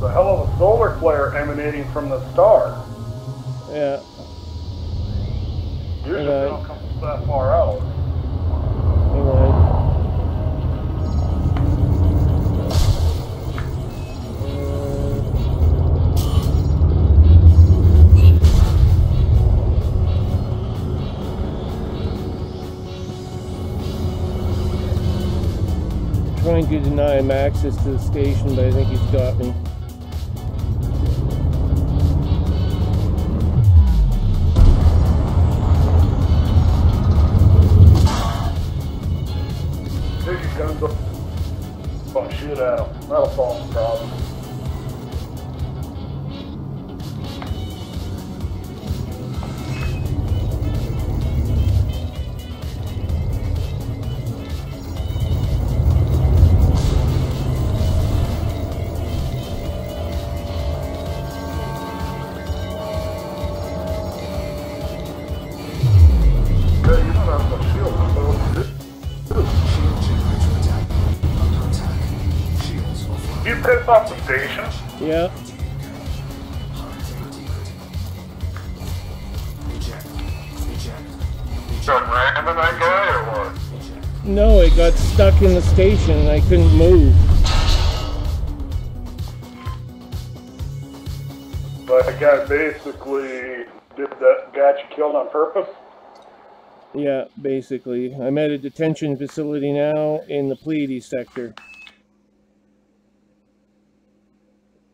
The hell of a solar flare emanating from the star. Yeah. Usually Hang they on. don't come that far out. Hang on. Trying to deny him access to the station, but I think he's got me. Take your guns up. Oh, shoot at him. That'll solve the problem. You pissed off the station? Yeah. Some ramming that guy or what? No, it got stuck in the station and I couldn't move. Like that guy basically got you killed on purpose? Yeah, basically. I'm at a detention facility now in the Pleiades sector.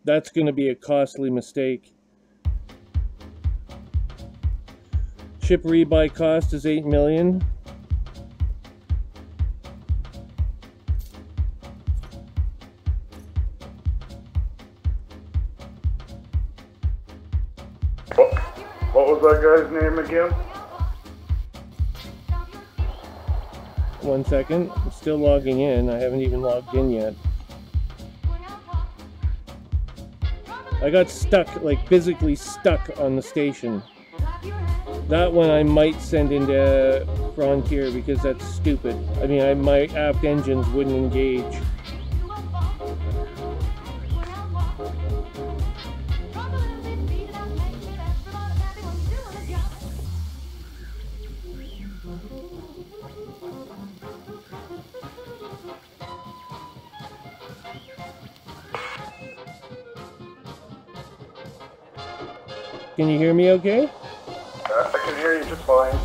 That's going to be a costly mistake. Ship rebuy cost is $8 million. What was that guy's name again? 1 second. I'm still logging in. I haven't even logged in yet. I got stuck, like physically stuck on the station. That one I might send into Frontier because that's stupid. I mean, my aft engines wouldn't engage. Can you hear me okay? I can hear you just fine.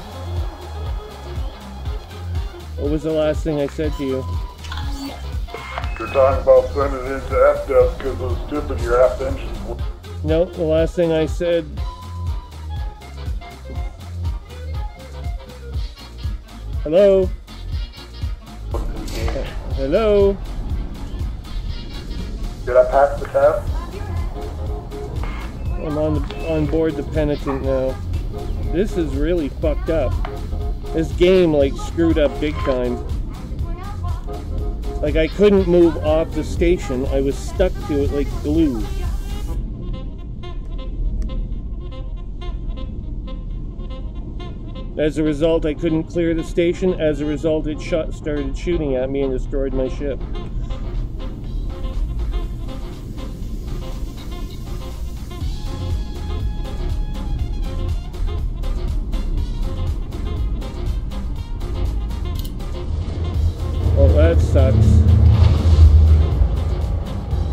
What was the last thing I said to you? You're talking about sending it into F-Dev because it was stupid your aft engines were. No, the last thing I said... Hello? Hello? Did I pass the test? I'm on board the Penitent now. This is really fucked up. This game like screwed up big time. Like I couldn't move off the station. I was stuck to it like glue. As a result, I couldn't clear the station. As a result, it started shooting at me and destroyed my ship. Well, that sucks.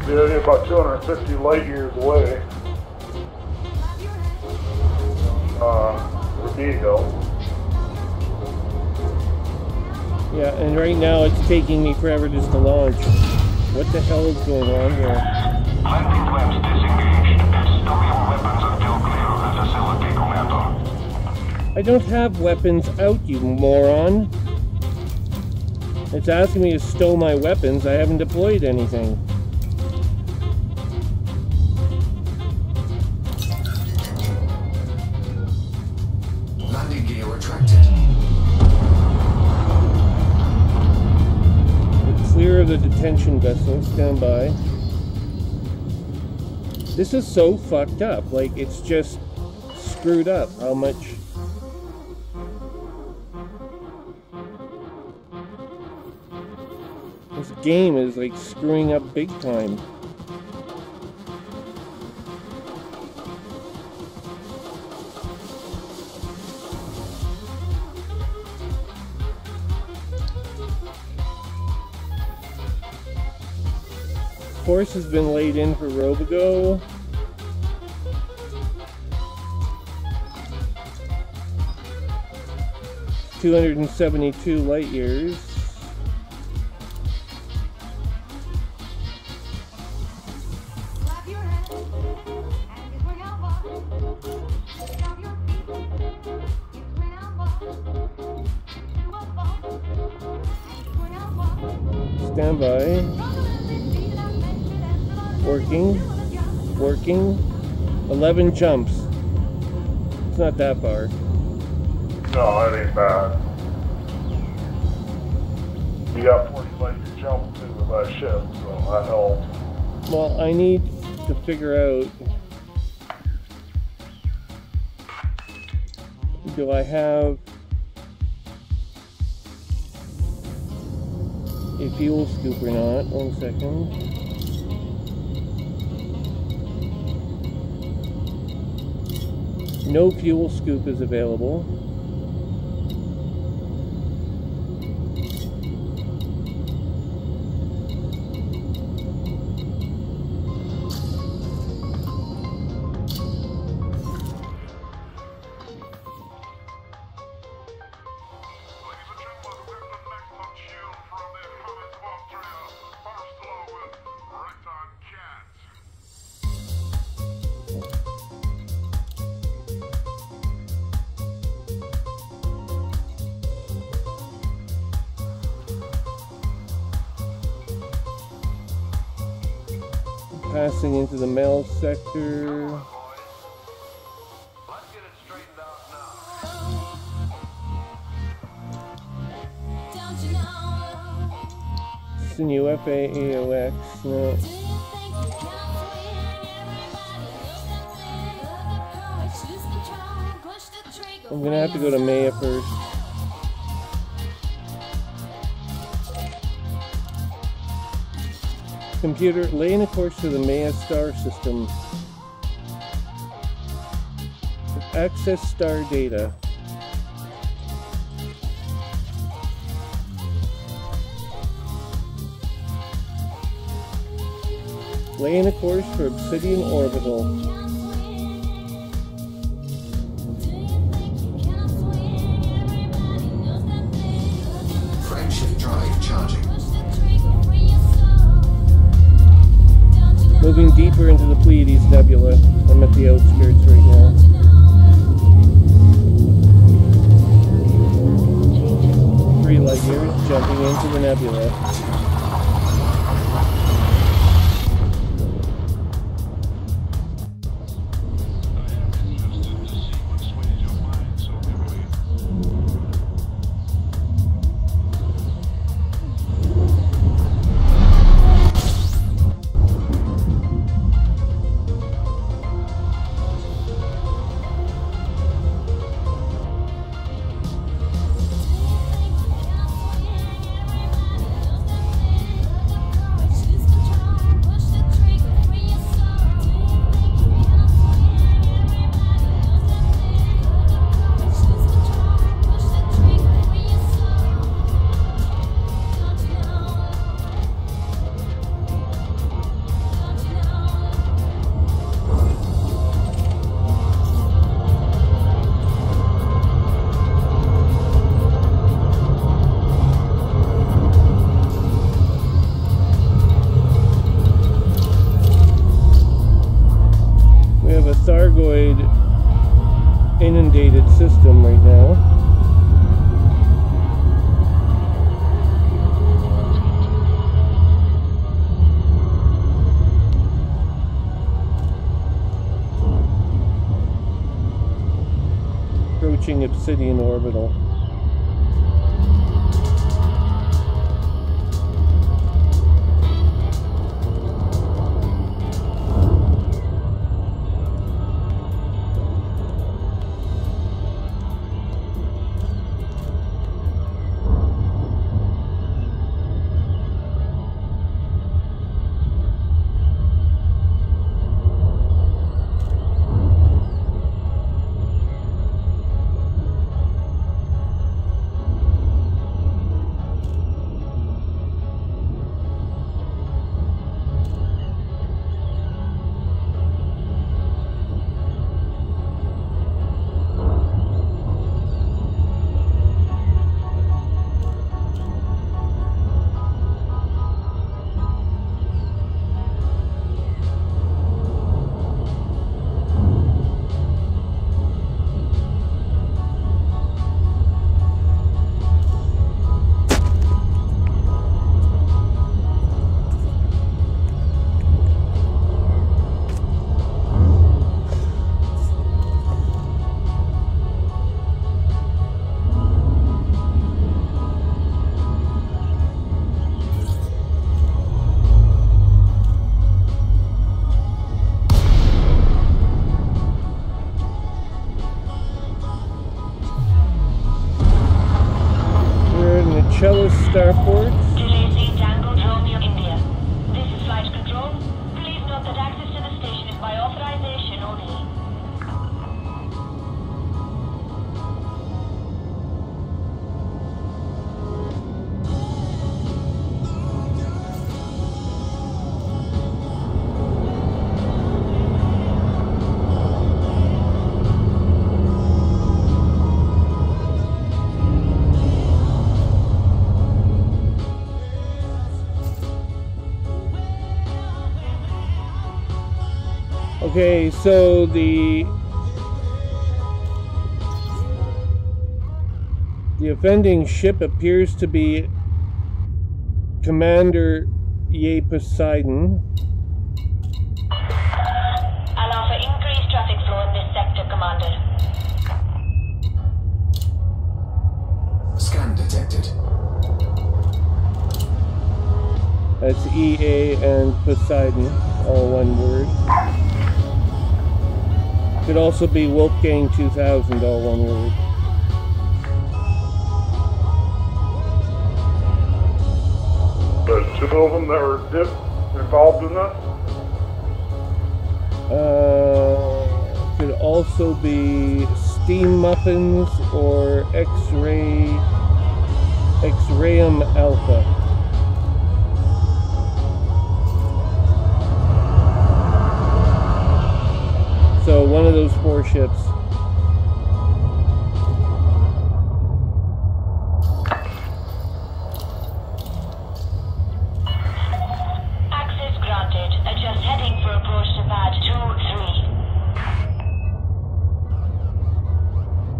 Yeah, you're about 250 light years away. Hill. Yeah, and right now it's taking me forever just to launch. What the hell is going on here? Landing flaps disengaged. Stow your weapons until clear of the facility, Commander. I don't have weapons out, you moron. It's asking me to stow my weapons. I haven't deployed anything. Landing gear retracted. Clear of the detention vessel. Stand by. This is so fucked up. Like, it's just screwed up how much... This game is like screwing up big time. Course has been laid in for Robigo. $272 light years. Stand by. Working. 11 jumps. It's not that far. No, that ain't bad. You got 40 light to jump to with that ship, so that helps. Well, I need to figure out... Do I have a fuel scoop or not? 1 second. No fuel scoop is available. passing into the mail sector. Let's get it straightened out now. Sinew FAAOX. No. I'm gonna have to go to Maya first. Computer, laying a course to the Maya star system. Access star data. Laying a course for Obsidian Orbital. Frameshift drive charging. Moving deeper into the Pleiades Nebula. I'm at the outskirts right now. Three light years jumping into the nebula. Thargoid inundated system right now. Approaching Obsidian Orbital. Starport. TLAC Tango Romeo India. This is flight control. Please note that access to the station is by authorization only. Okay, so the offending ship appears to be Commander Ye Poseidon. Commander. Scan detected. That's EA and Poseidon, all one word. Could also be Wolfgang 2000, all one word. But two of them that were involved in this? Could also be Steam Muffins or X-Rayum Alpha. So one of those 4 ships. Access granted. Adjust heading for approach to pad 2-3.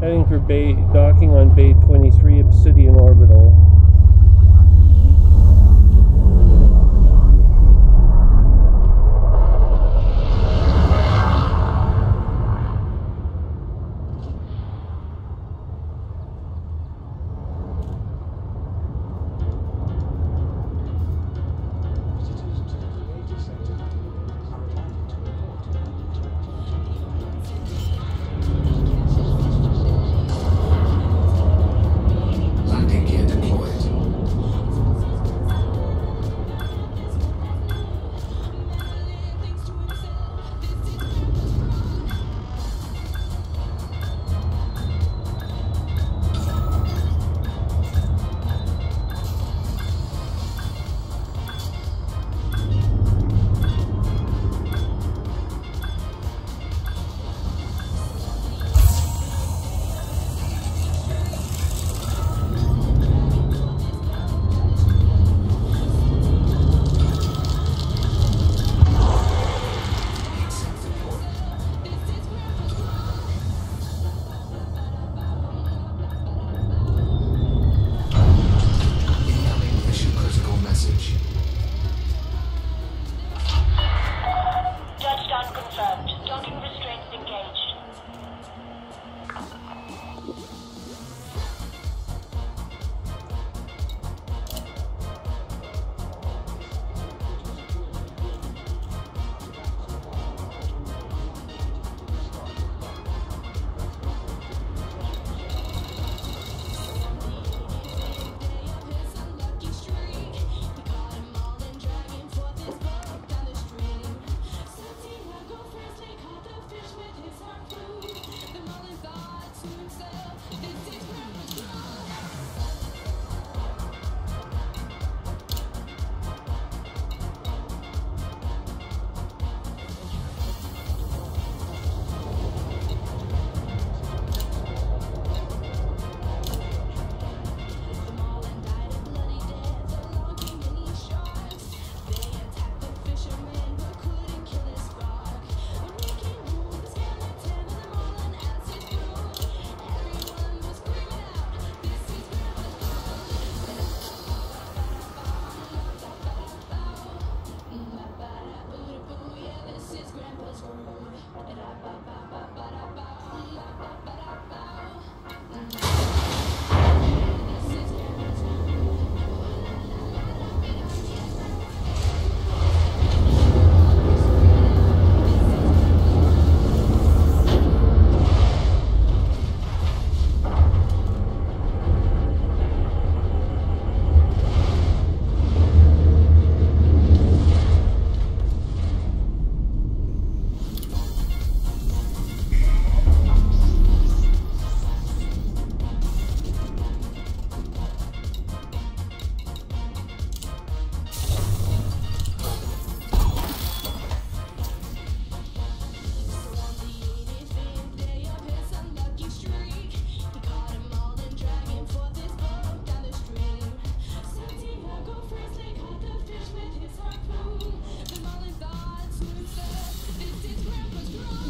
Heading for bay, docking on Bay 23, Obsidian Orbital. Landing gear deployed. Incoming mission critical message. Touchdown confirmed. Docking restraints engaged.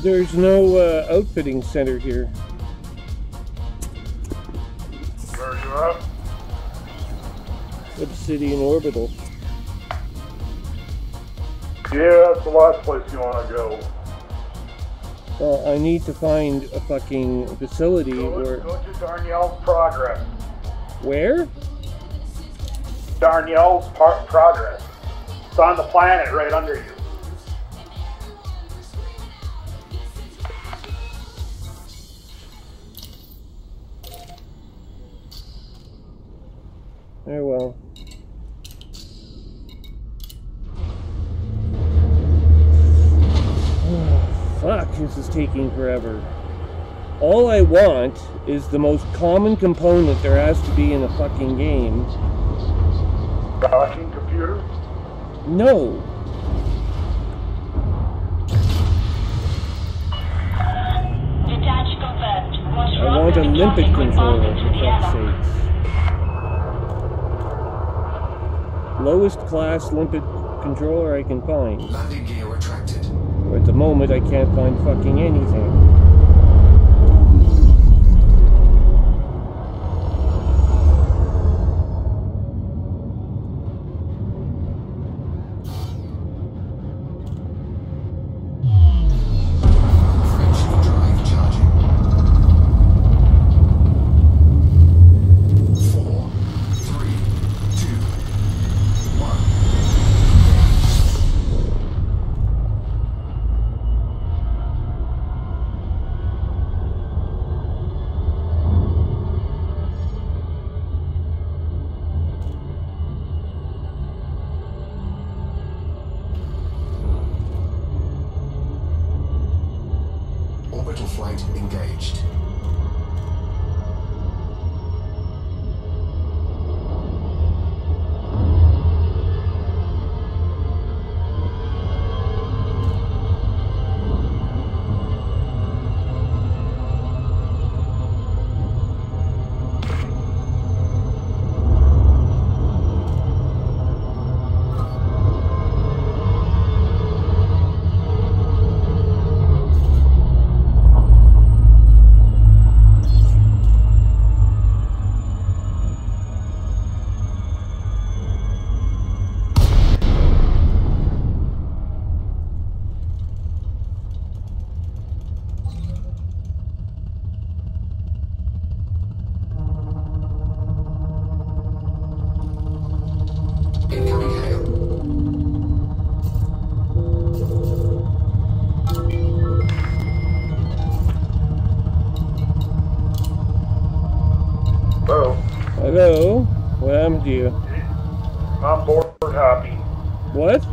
There's no outfitting center here. Where are you at? Obsidian Orbital. Yeah, that's the last place you want to go. Well, I need to find a fucking facility where... Go to Darnielle's Progress. Where? Darnielle's Progress. It's on the planet right under you. Oh well. Fuck, this is taking forever. All I want is the most common component there has to be in a fucking game. Docking computer? No. Detach confirmed. What's I wrong want with a the limpet traffic controller, responding to for the fuck's alert? sakes. Lowest class limpet controller I can find. Landing gear retracted. Or at the moment I can't find fucking anything. Friendship drive charging. 4, 3, 2, 1. Orbital flight engaged. Incoming hail. Oh, Hello? What happened to you? I'm board hopping. What?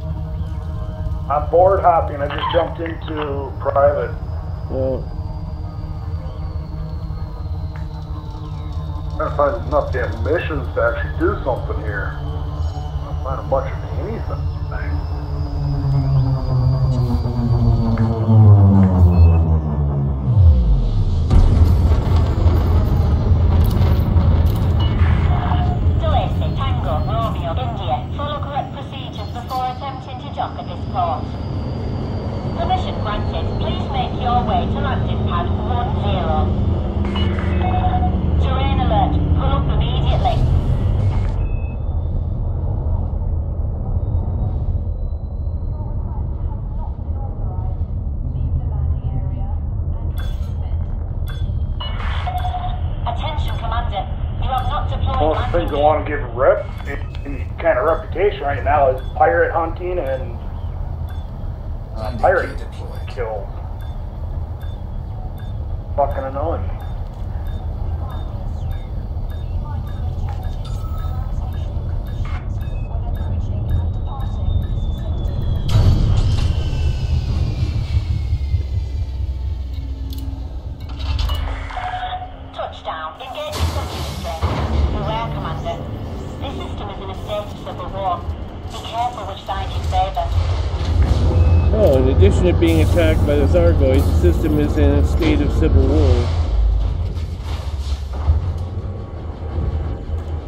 I'm board hopping. I just jumped into private. Oh. I'm trying to find enough damn missions to actually do something here. I find a bunch of anything. Delay Tango, Romeo, India. Follow correct procedures before attempting to dock at this port. Permission granted. Please make your way to landing pad 10. Terrain alert. Pull up immediately. Attention, Commander. You have not deployed One of the things I landing want to give any kind of reputation right now is pirate hunting and Landing pirate gear deployed. kills. Fucking annoying. Touchdown. Engaging computer strain. Beware, Commander. This system is in a state of civil war. Be careful which side you favor. Oh, in addition to being attacked by the Zargoids, the system is in a state of civil war.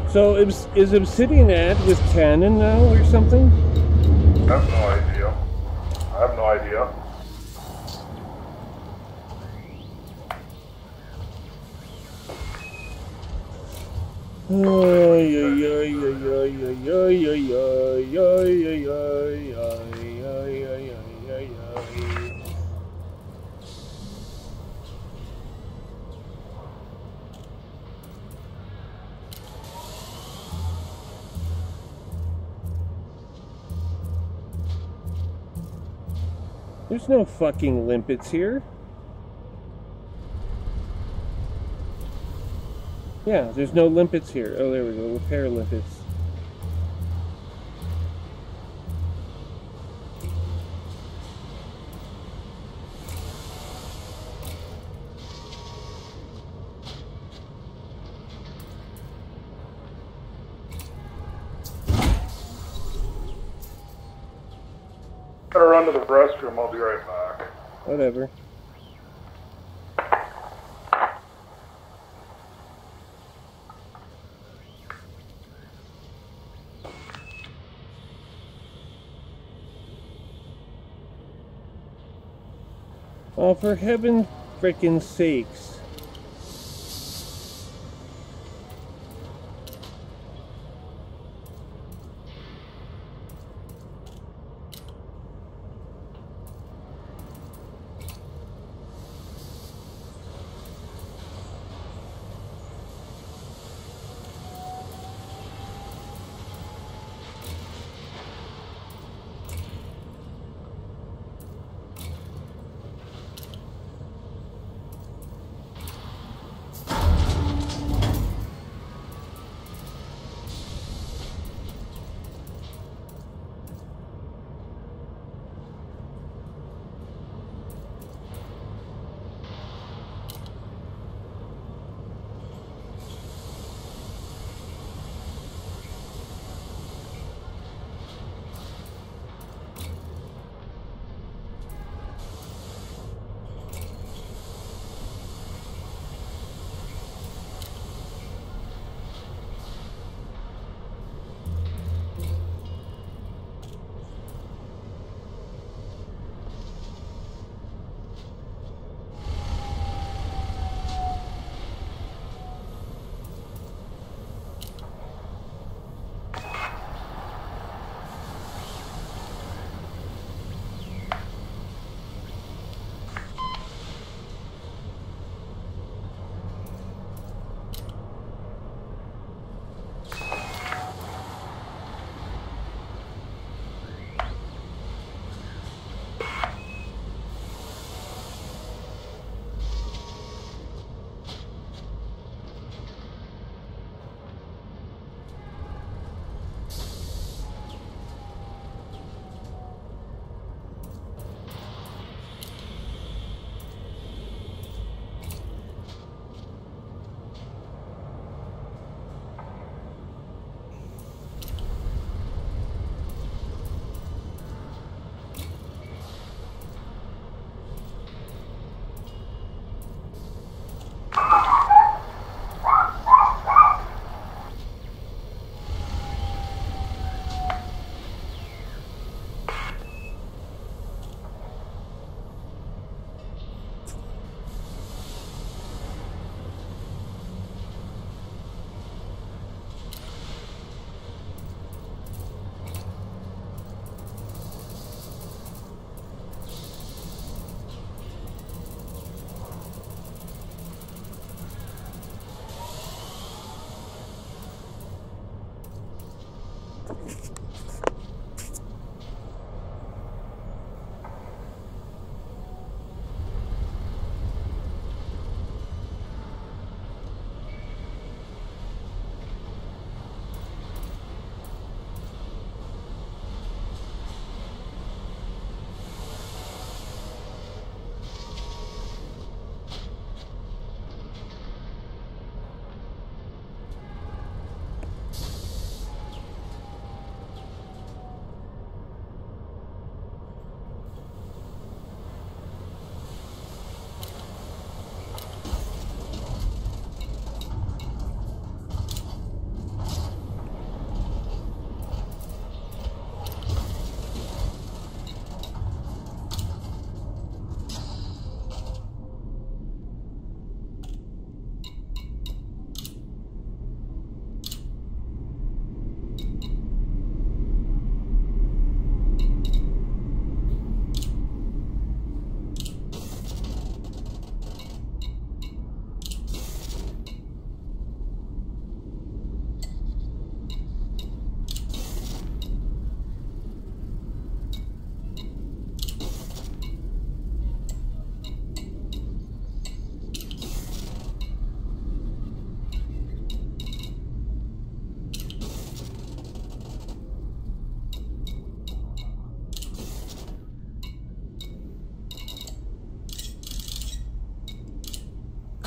So is Obsidian at with canon now or something? I have no idea. I have no idea. There's no fucking limpets here. Yeah, there's no limpets here. Oh, there we go. Repair limpets. Gotta run to the restroom. I'll be right back. Whatever. Oh, for heaven's frickin' sakes.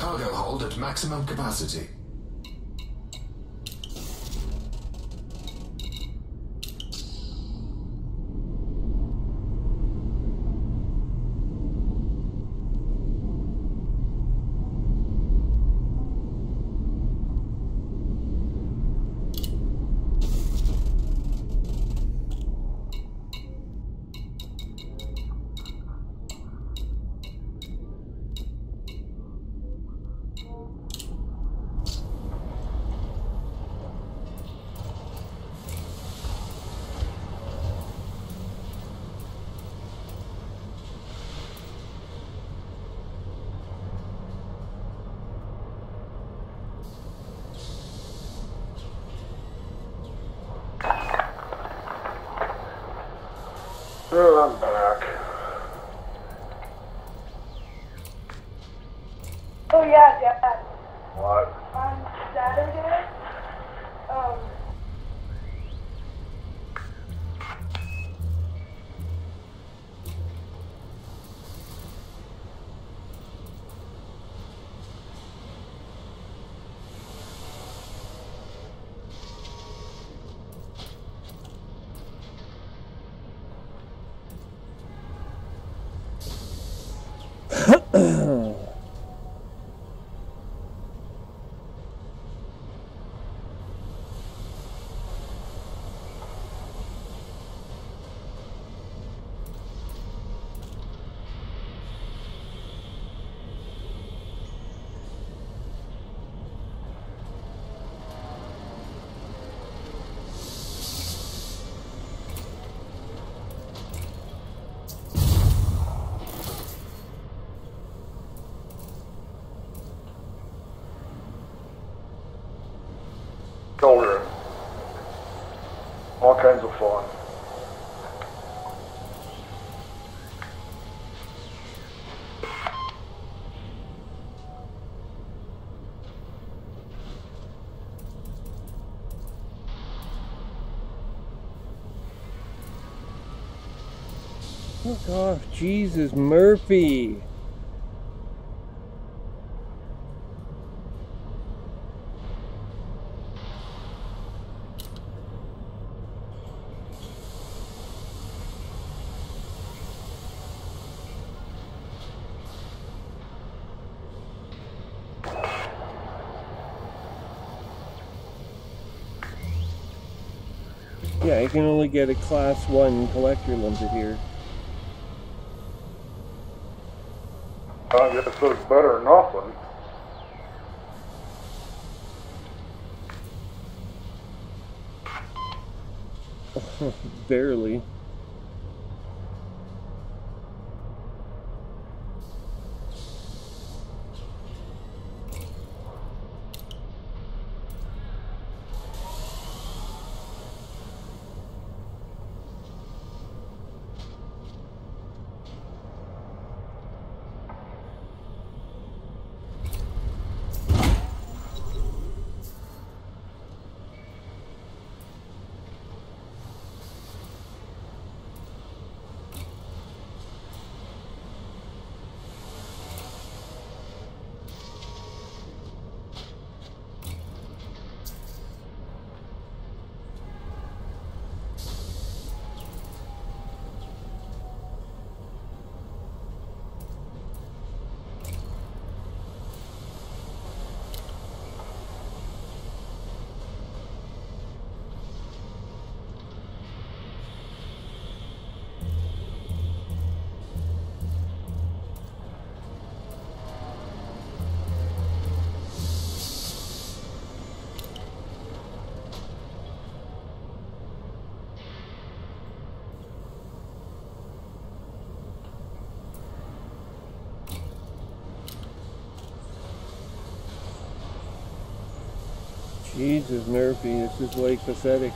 Cargo hold at maximum capacity. Oh, I'm back. Oh yeah, Dad. What? On Saturday, Children. All kinds of fun. Fuck off, Jesus, Murphy. Yeah, I can only get a Class 1 collector limited here. I guess it's better than nothing. Barely. Jesus, Murphy, this is like pathetic.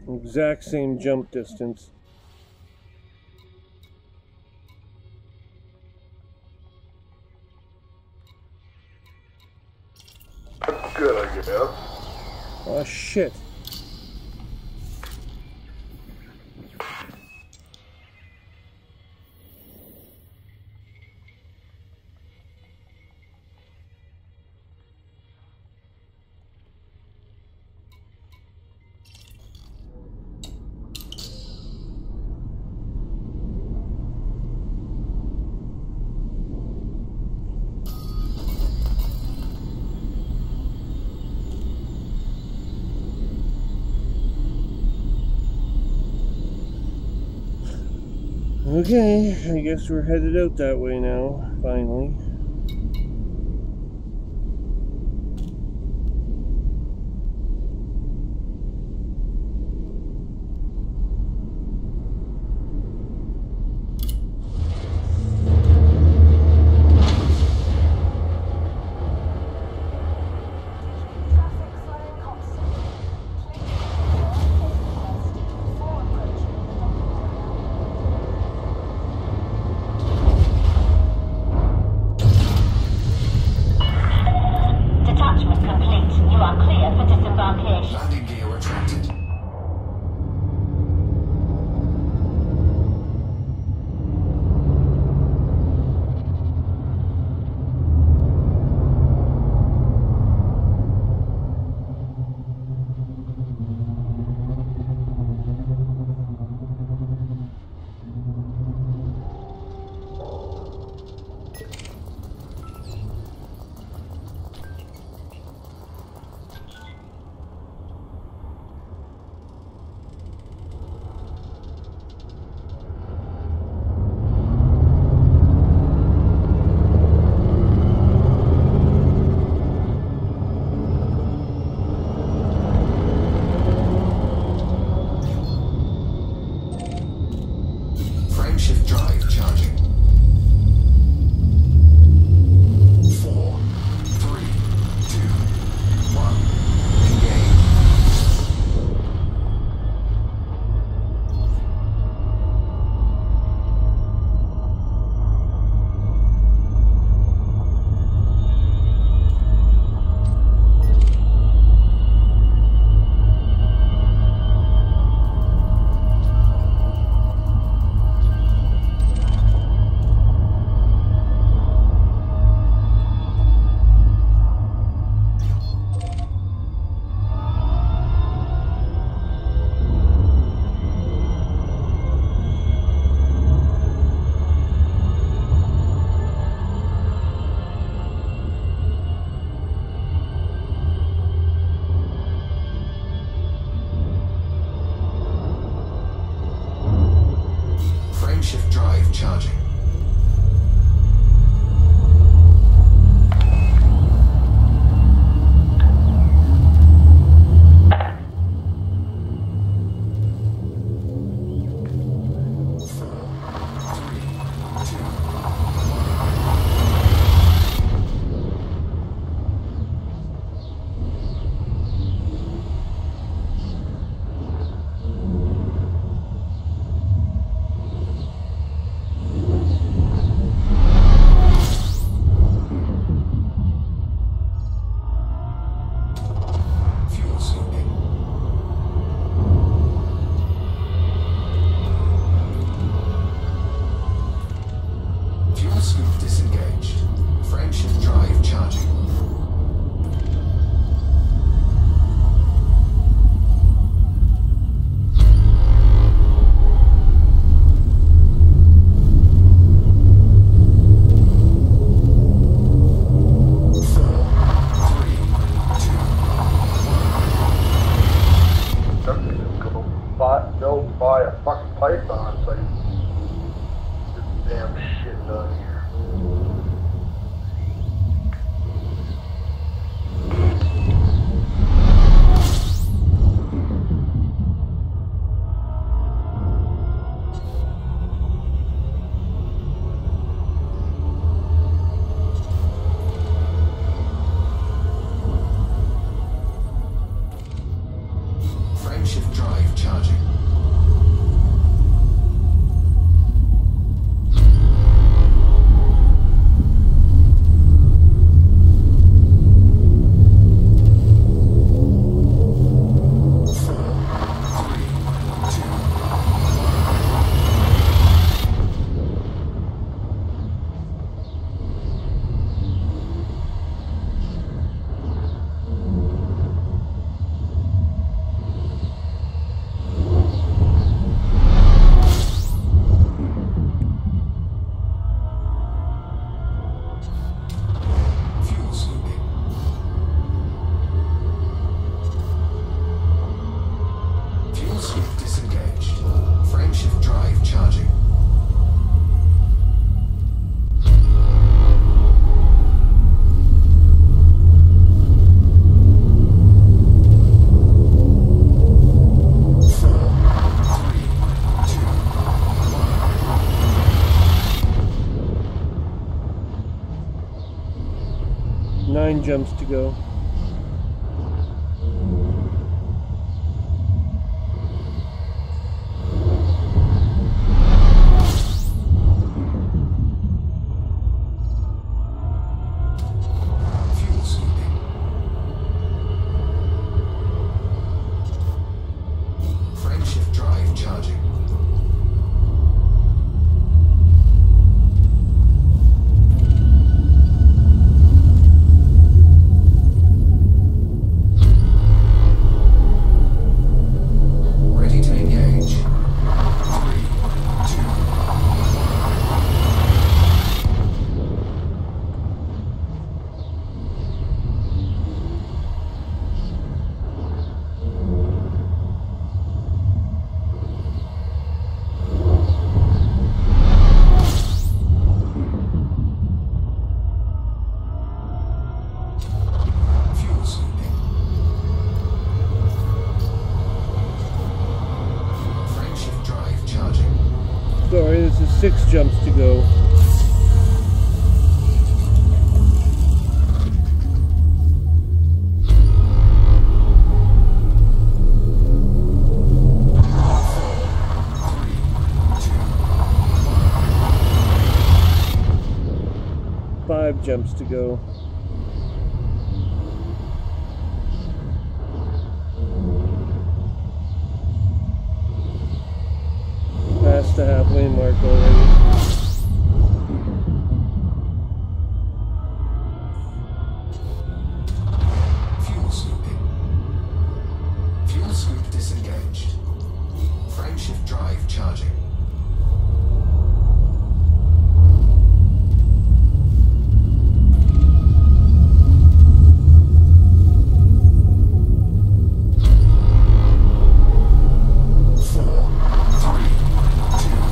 Exact same jump distance. That's good, I guess. Oh shit. Okay, I guess we're headed out that way now, finally. Detachment complete. You are clear for disembarkation. Landing gear retracted. Frameshift drive charging. 4, 3, 2, 1. Engage. Frameshift drive charging. Fuel sweeping. Fuel scoop disengaged. Frameshift drive charging. Built by a fucking python, so you get the damn shit done here. 9 jumps to go. Fuel scooping. Frameshift drive charging. Ready to engage. 3, 2, 1. Fuel scooping. Frameshift drive charging. Sorry, this is 6 jumps to go. Five jumps to go. Past the halfway mark already. Fuel scooping. Fuel scoop disengaged. Frameshift drive charging. Four, three, two,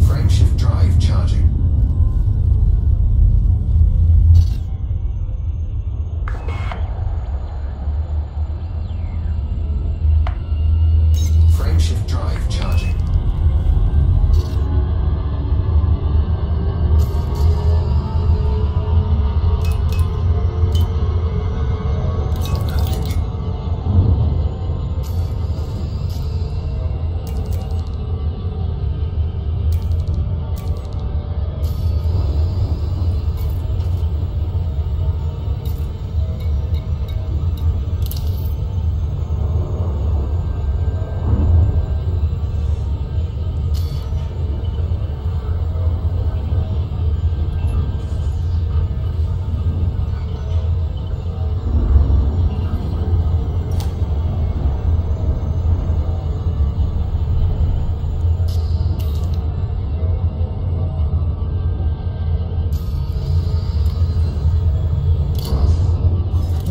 frameshift drive charging. Frameshift drive charging.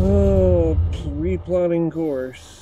Oh, replotting course.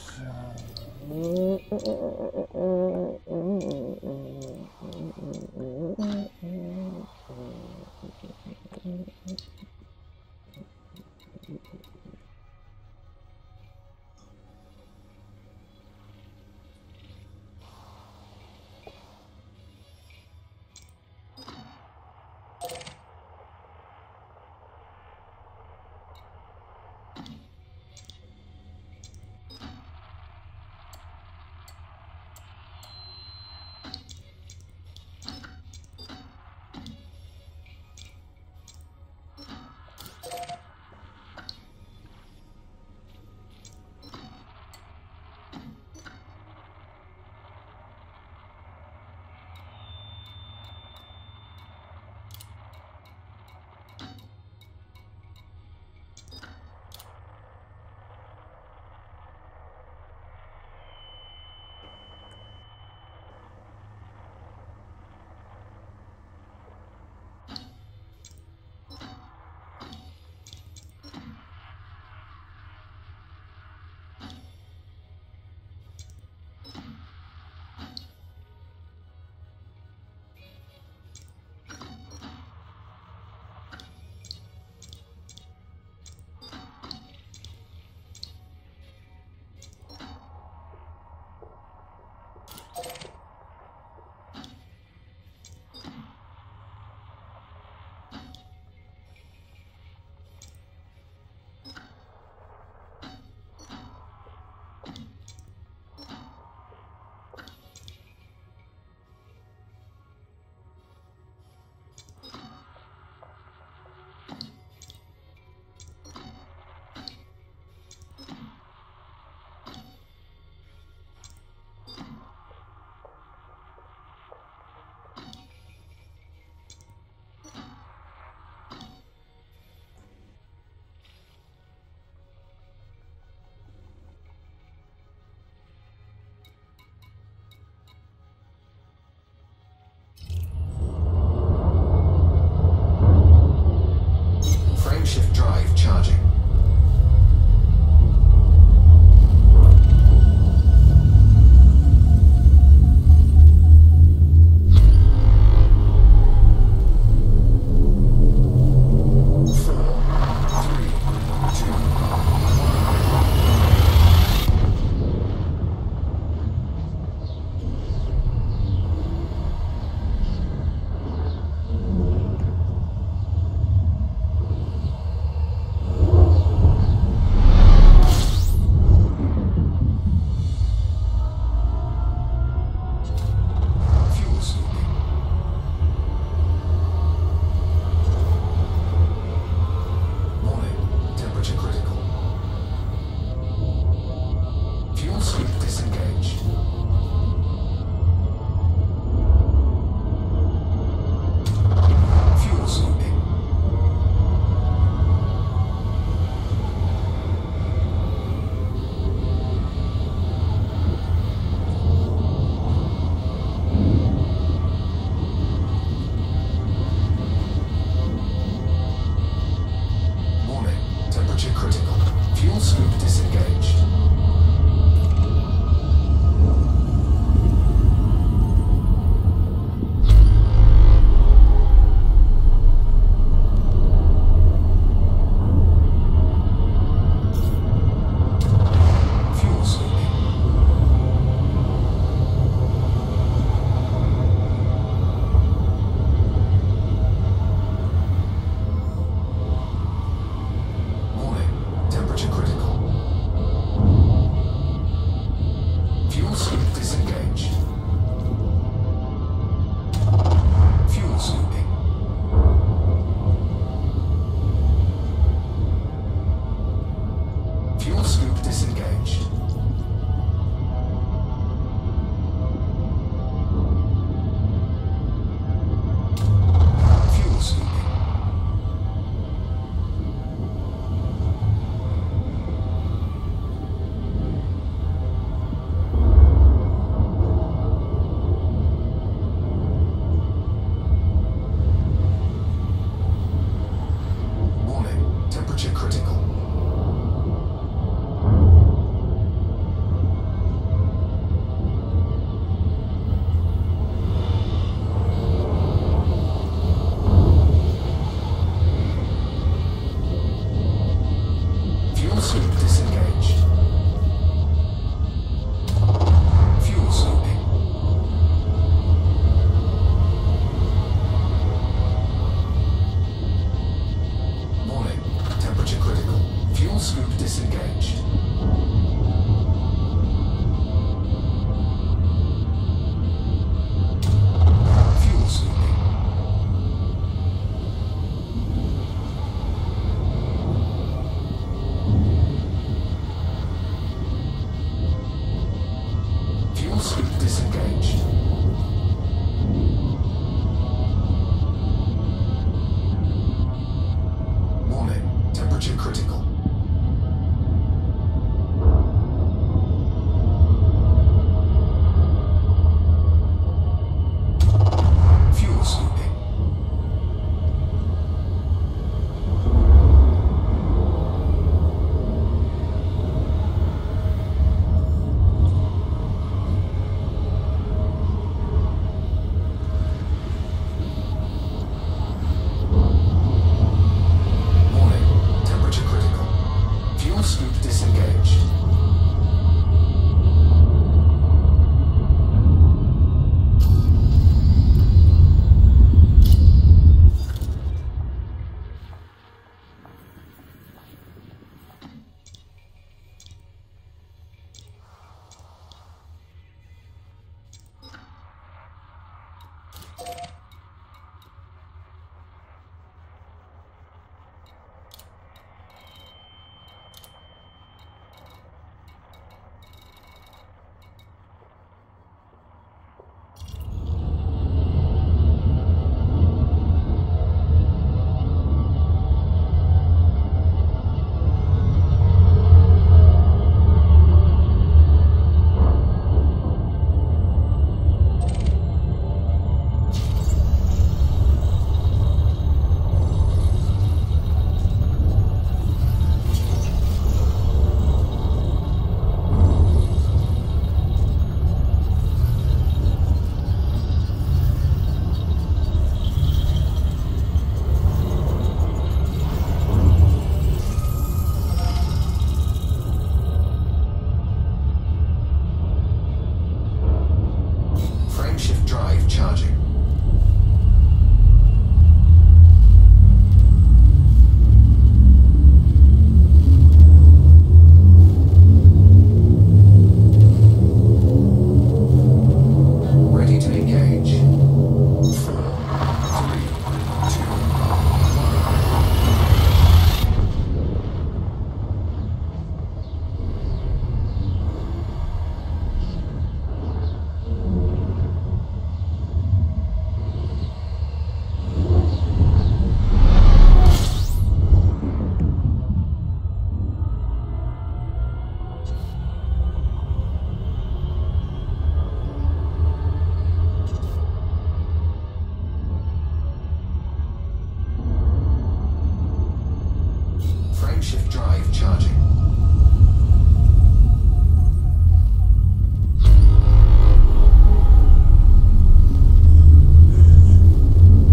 Frameshift drive charging.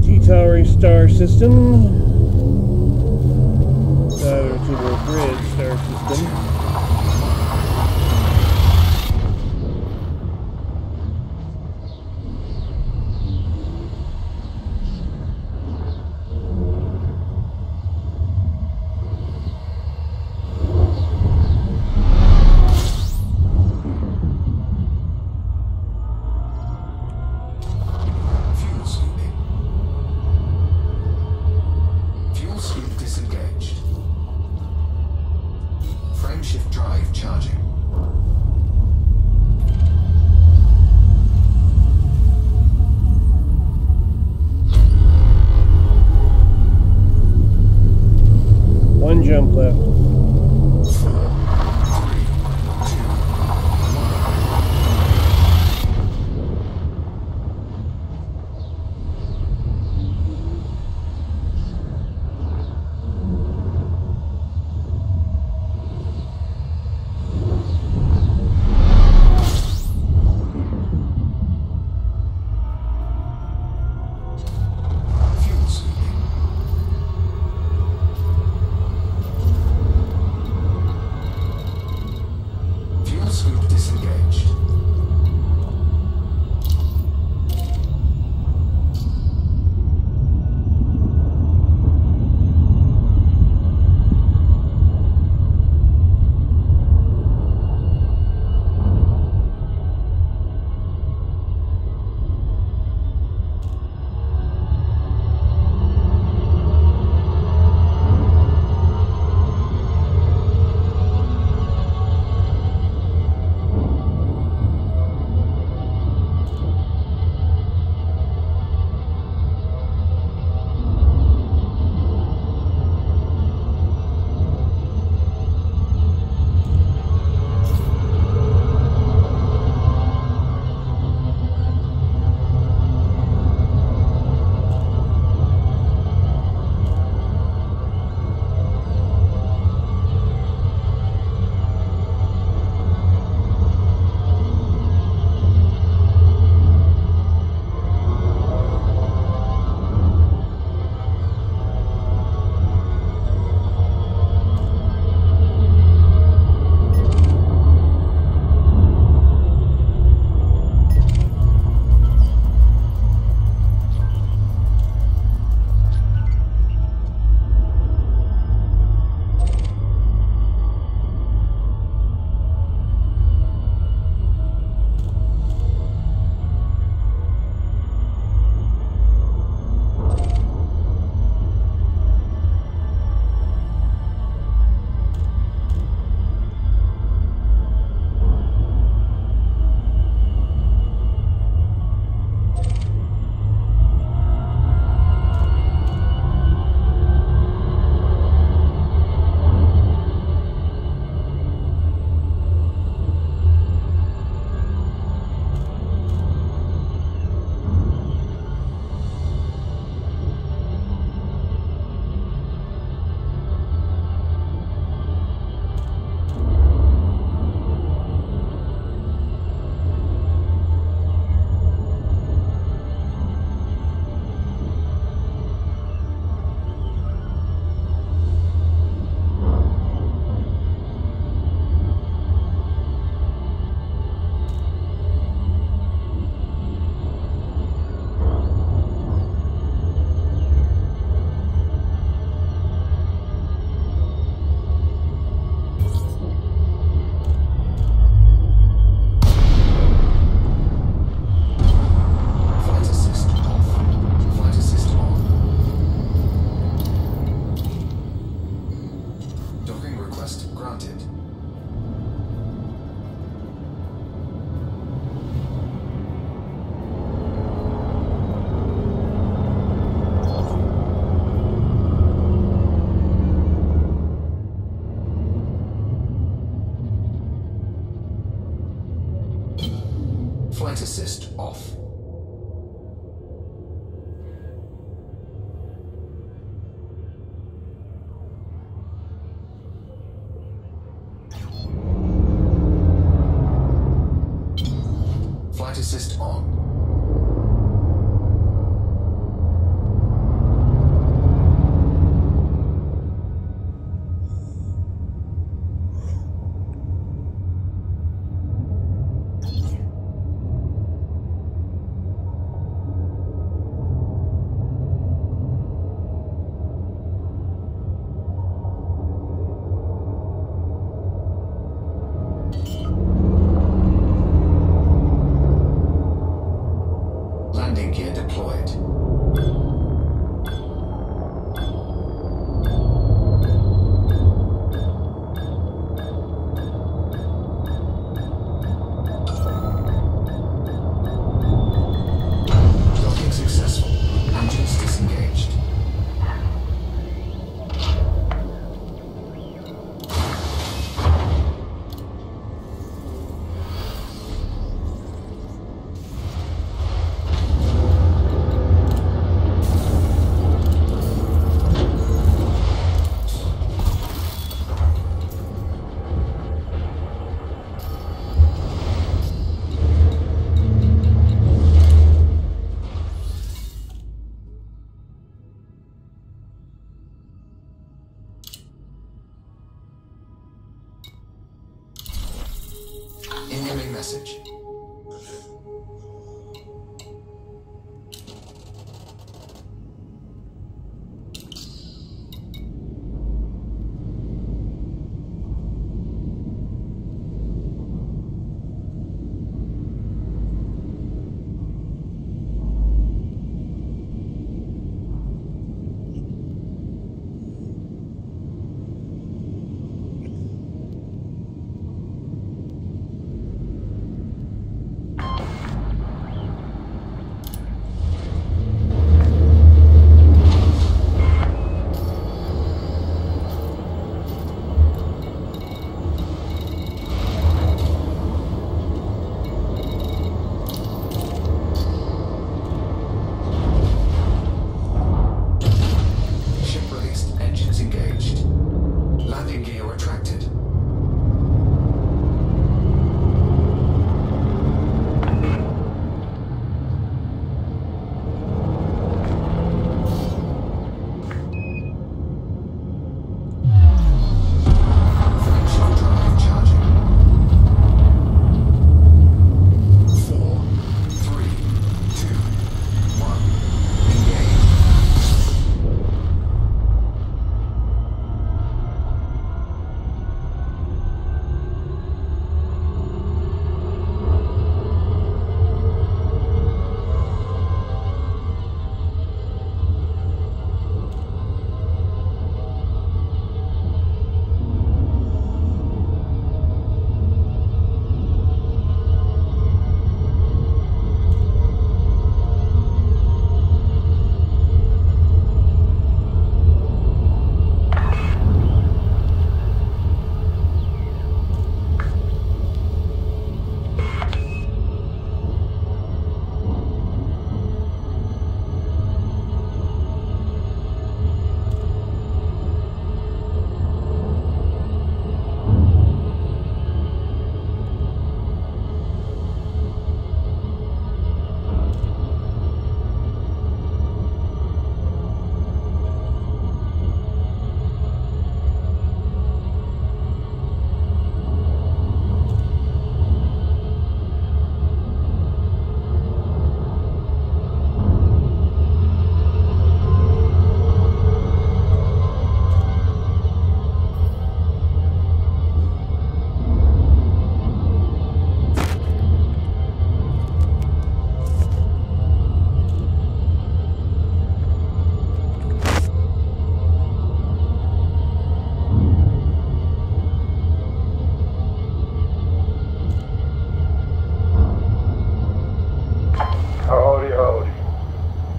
T-Towering Star System. To the Grid Star System. Fuel scooping. Fuel scoop disengaged. Frameshift drive charging. One jump left. 4, 3, 2. Fuel scooping. passage.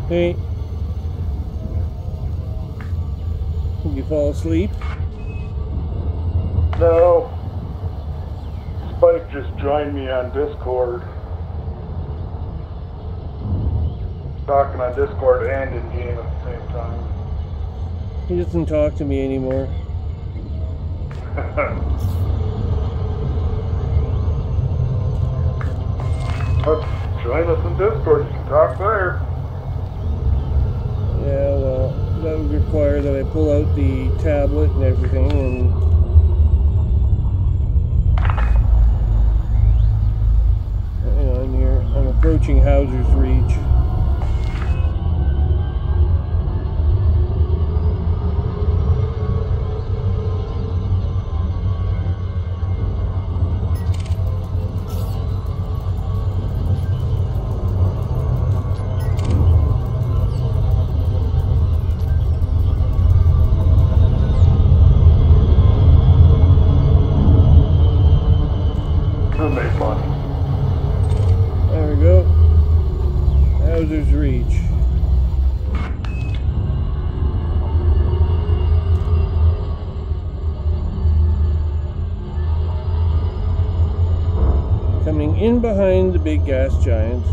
Hey. Did you fall asleep? No. Spike just joined me on Discord. Talking on Discord and in game at the same time. He doesn't talk to me anymore. Join us in Discord, you can talk there. Yeah, well, that would require that I pull out the tablet and everything, and hang on here. I'm approaching Hauser's Reach. There we go. Hauser's Reach. Coming in behind the big gas giant.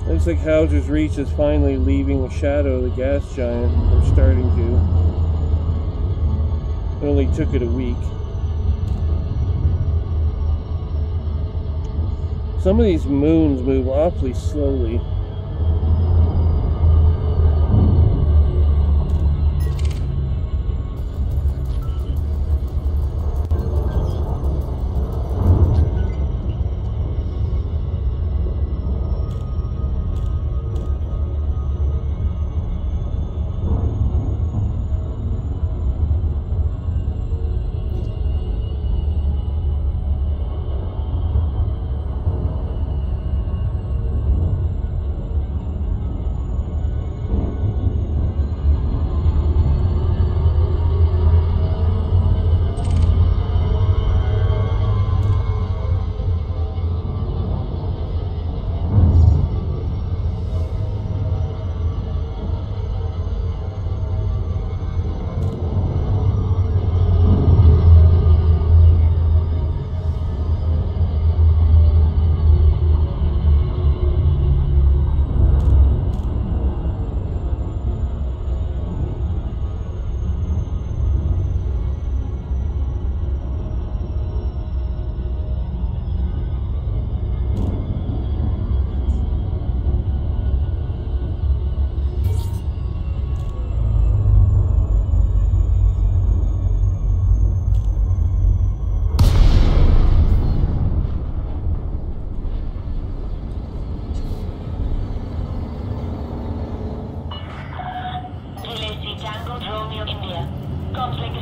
Looks like Hauser's Reach is finally leaving the shadow of the gas giant, or starting to. It only took it a week. Some of these moons move awfully slowly.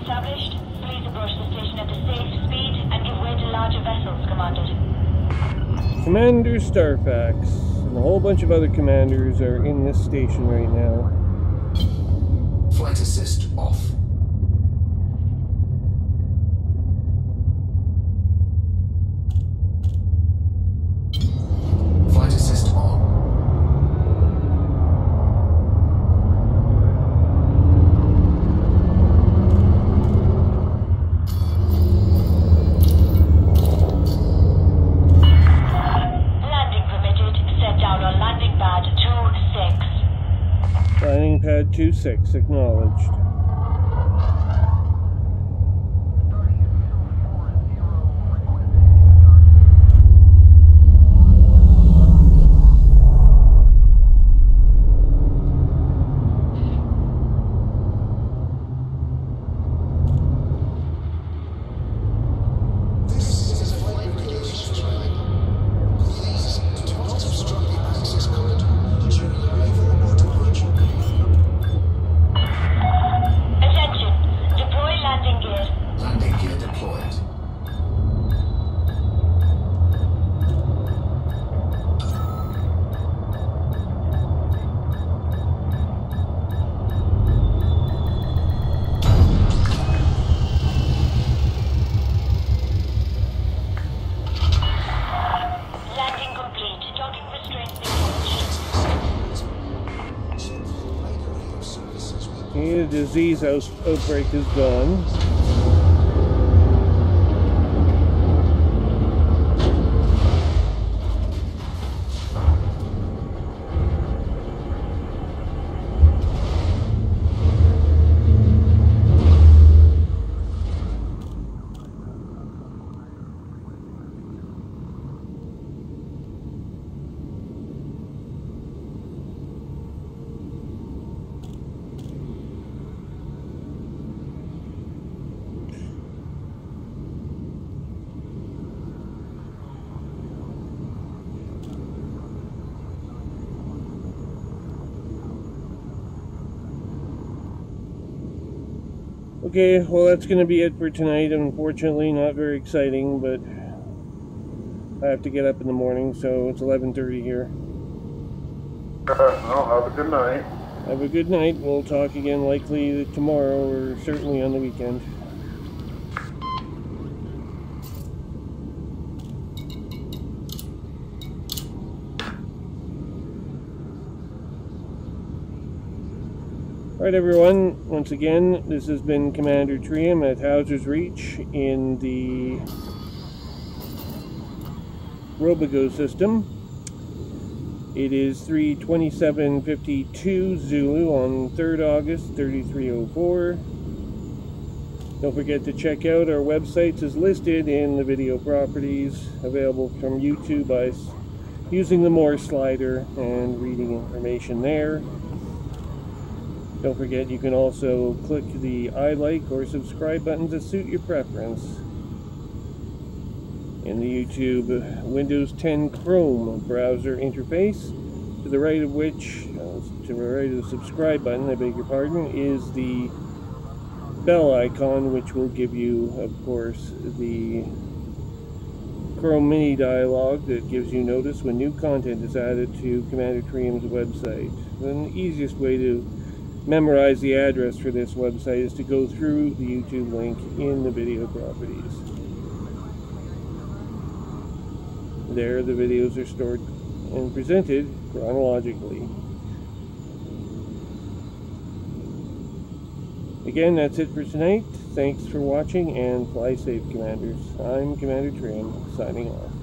established. Please approach the station at a safe speed and give way to larger vessels, Commander. Commander Starfax and a whole bunch of other commanders are in this station right now. Flight assist off. Flight assist on. Landing permitted. Set down on landing pad 26. Landing pad 26, acknowledged. Attention. Deploy landing gear. Landing gear deployed. Landing complete. Docking restraints engaged. Okay, the disease outbreak is gone. Okay, well that's going to be it for tonight. Unfortunately, not very exciting, but I have to get up in the morning, so it's 11:30 here. Well, have a good night. Have a good night. We'll talk again likely tomorrow or certainly on the weekend. Alright everyone, once again, this has been Commander Trium at Hauser's Reach in the Robigo system. It is 3:27:52 Zulu on 3rd August 3304. Don't forget to check out our websites as listed in the video properties, available from YouTube by using the More slider and reading information there. Don't forget you can also click the I like or subscribe buttons that suit your preference. In the YouTube Windows 10 Chrome browser interface, to the right of which, to the right of the subscribe button, I beg your pardon, is the bell icon, which will give you, of course, the Chrome mini dialog that gives you notice when new content is added to Commander Trium's website. And the easiest way to memorize the address for this website is to go through the YouTube link in the video properties. There, the videos are stored and presented chronologically. Again, that's it for tonight. Thanks for watching and fly safe, Commanders. I'm Commander Trium, signing off.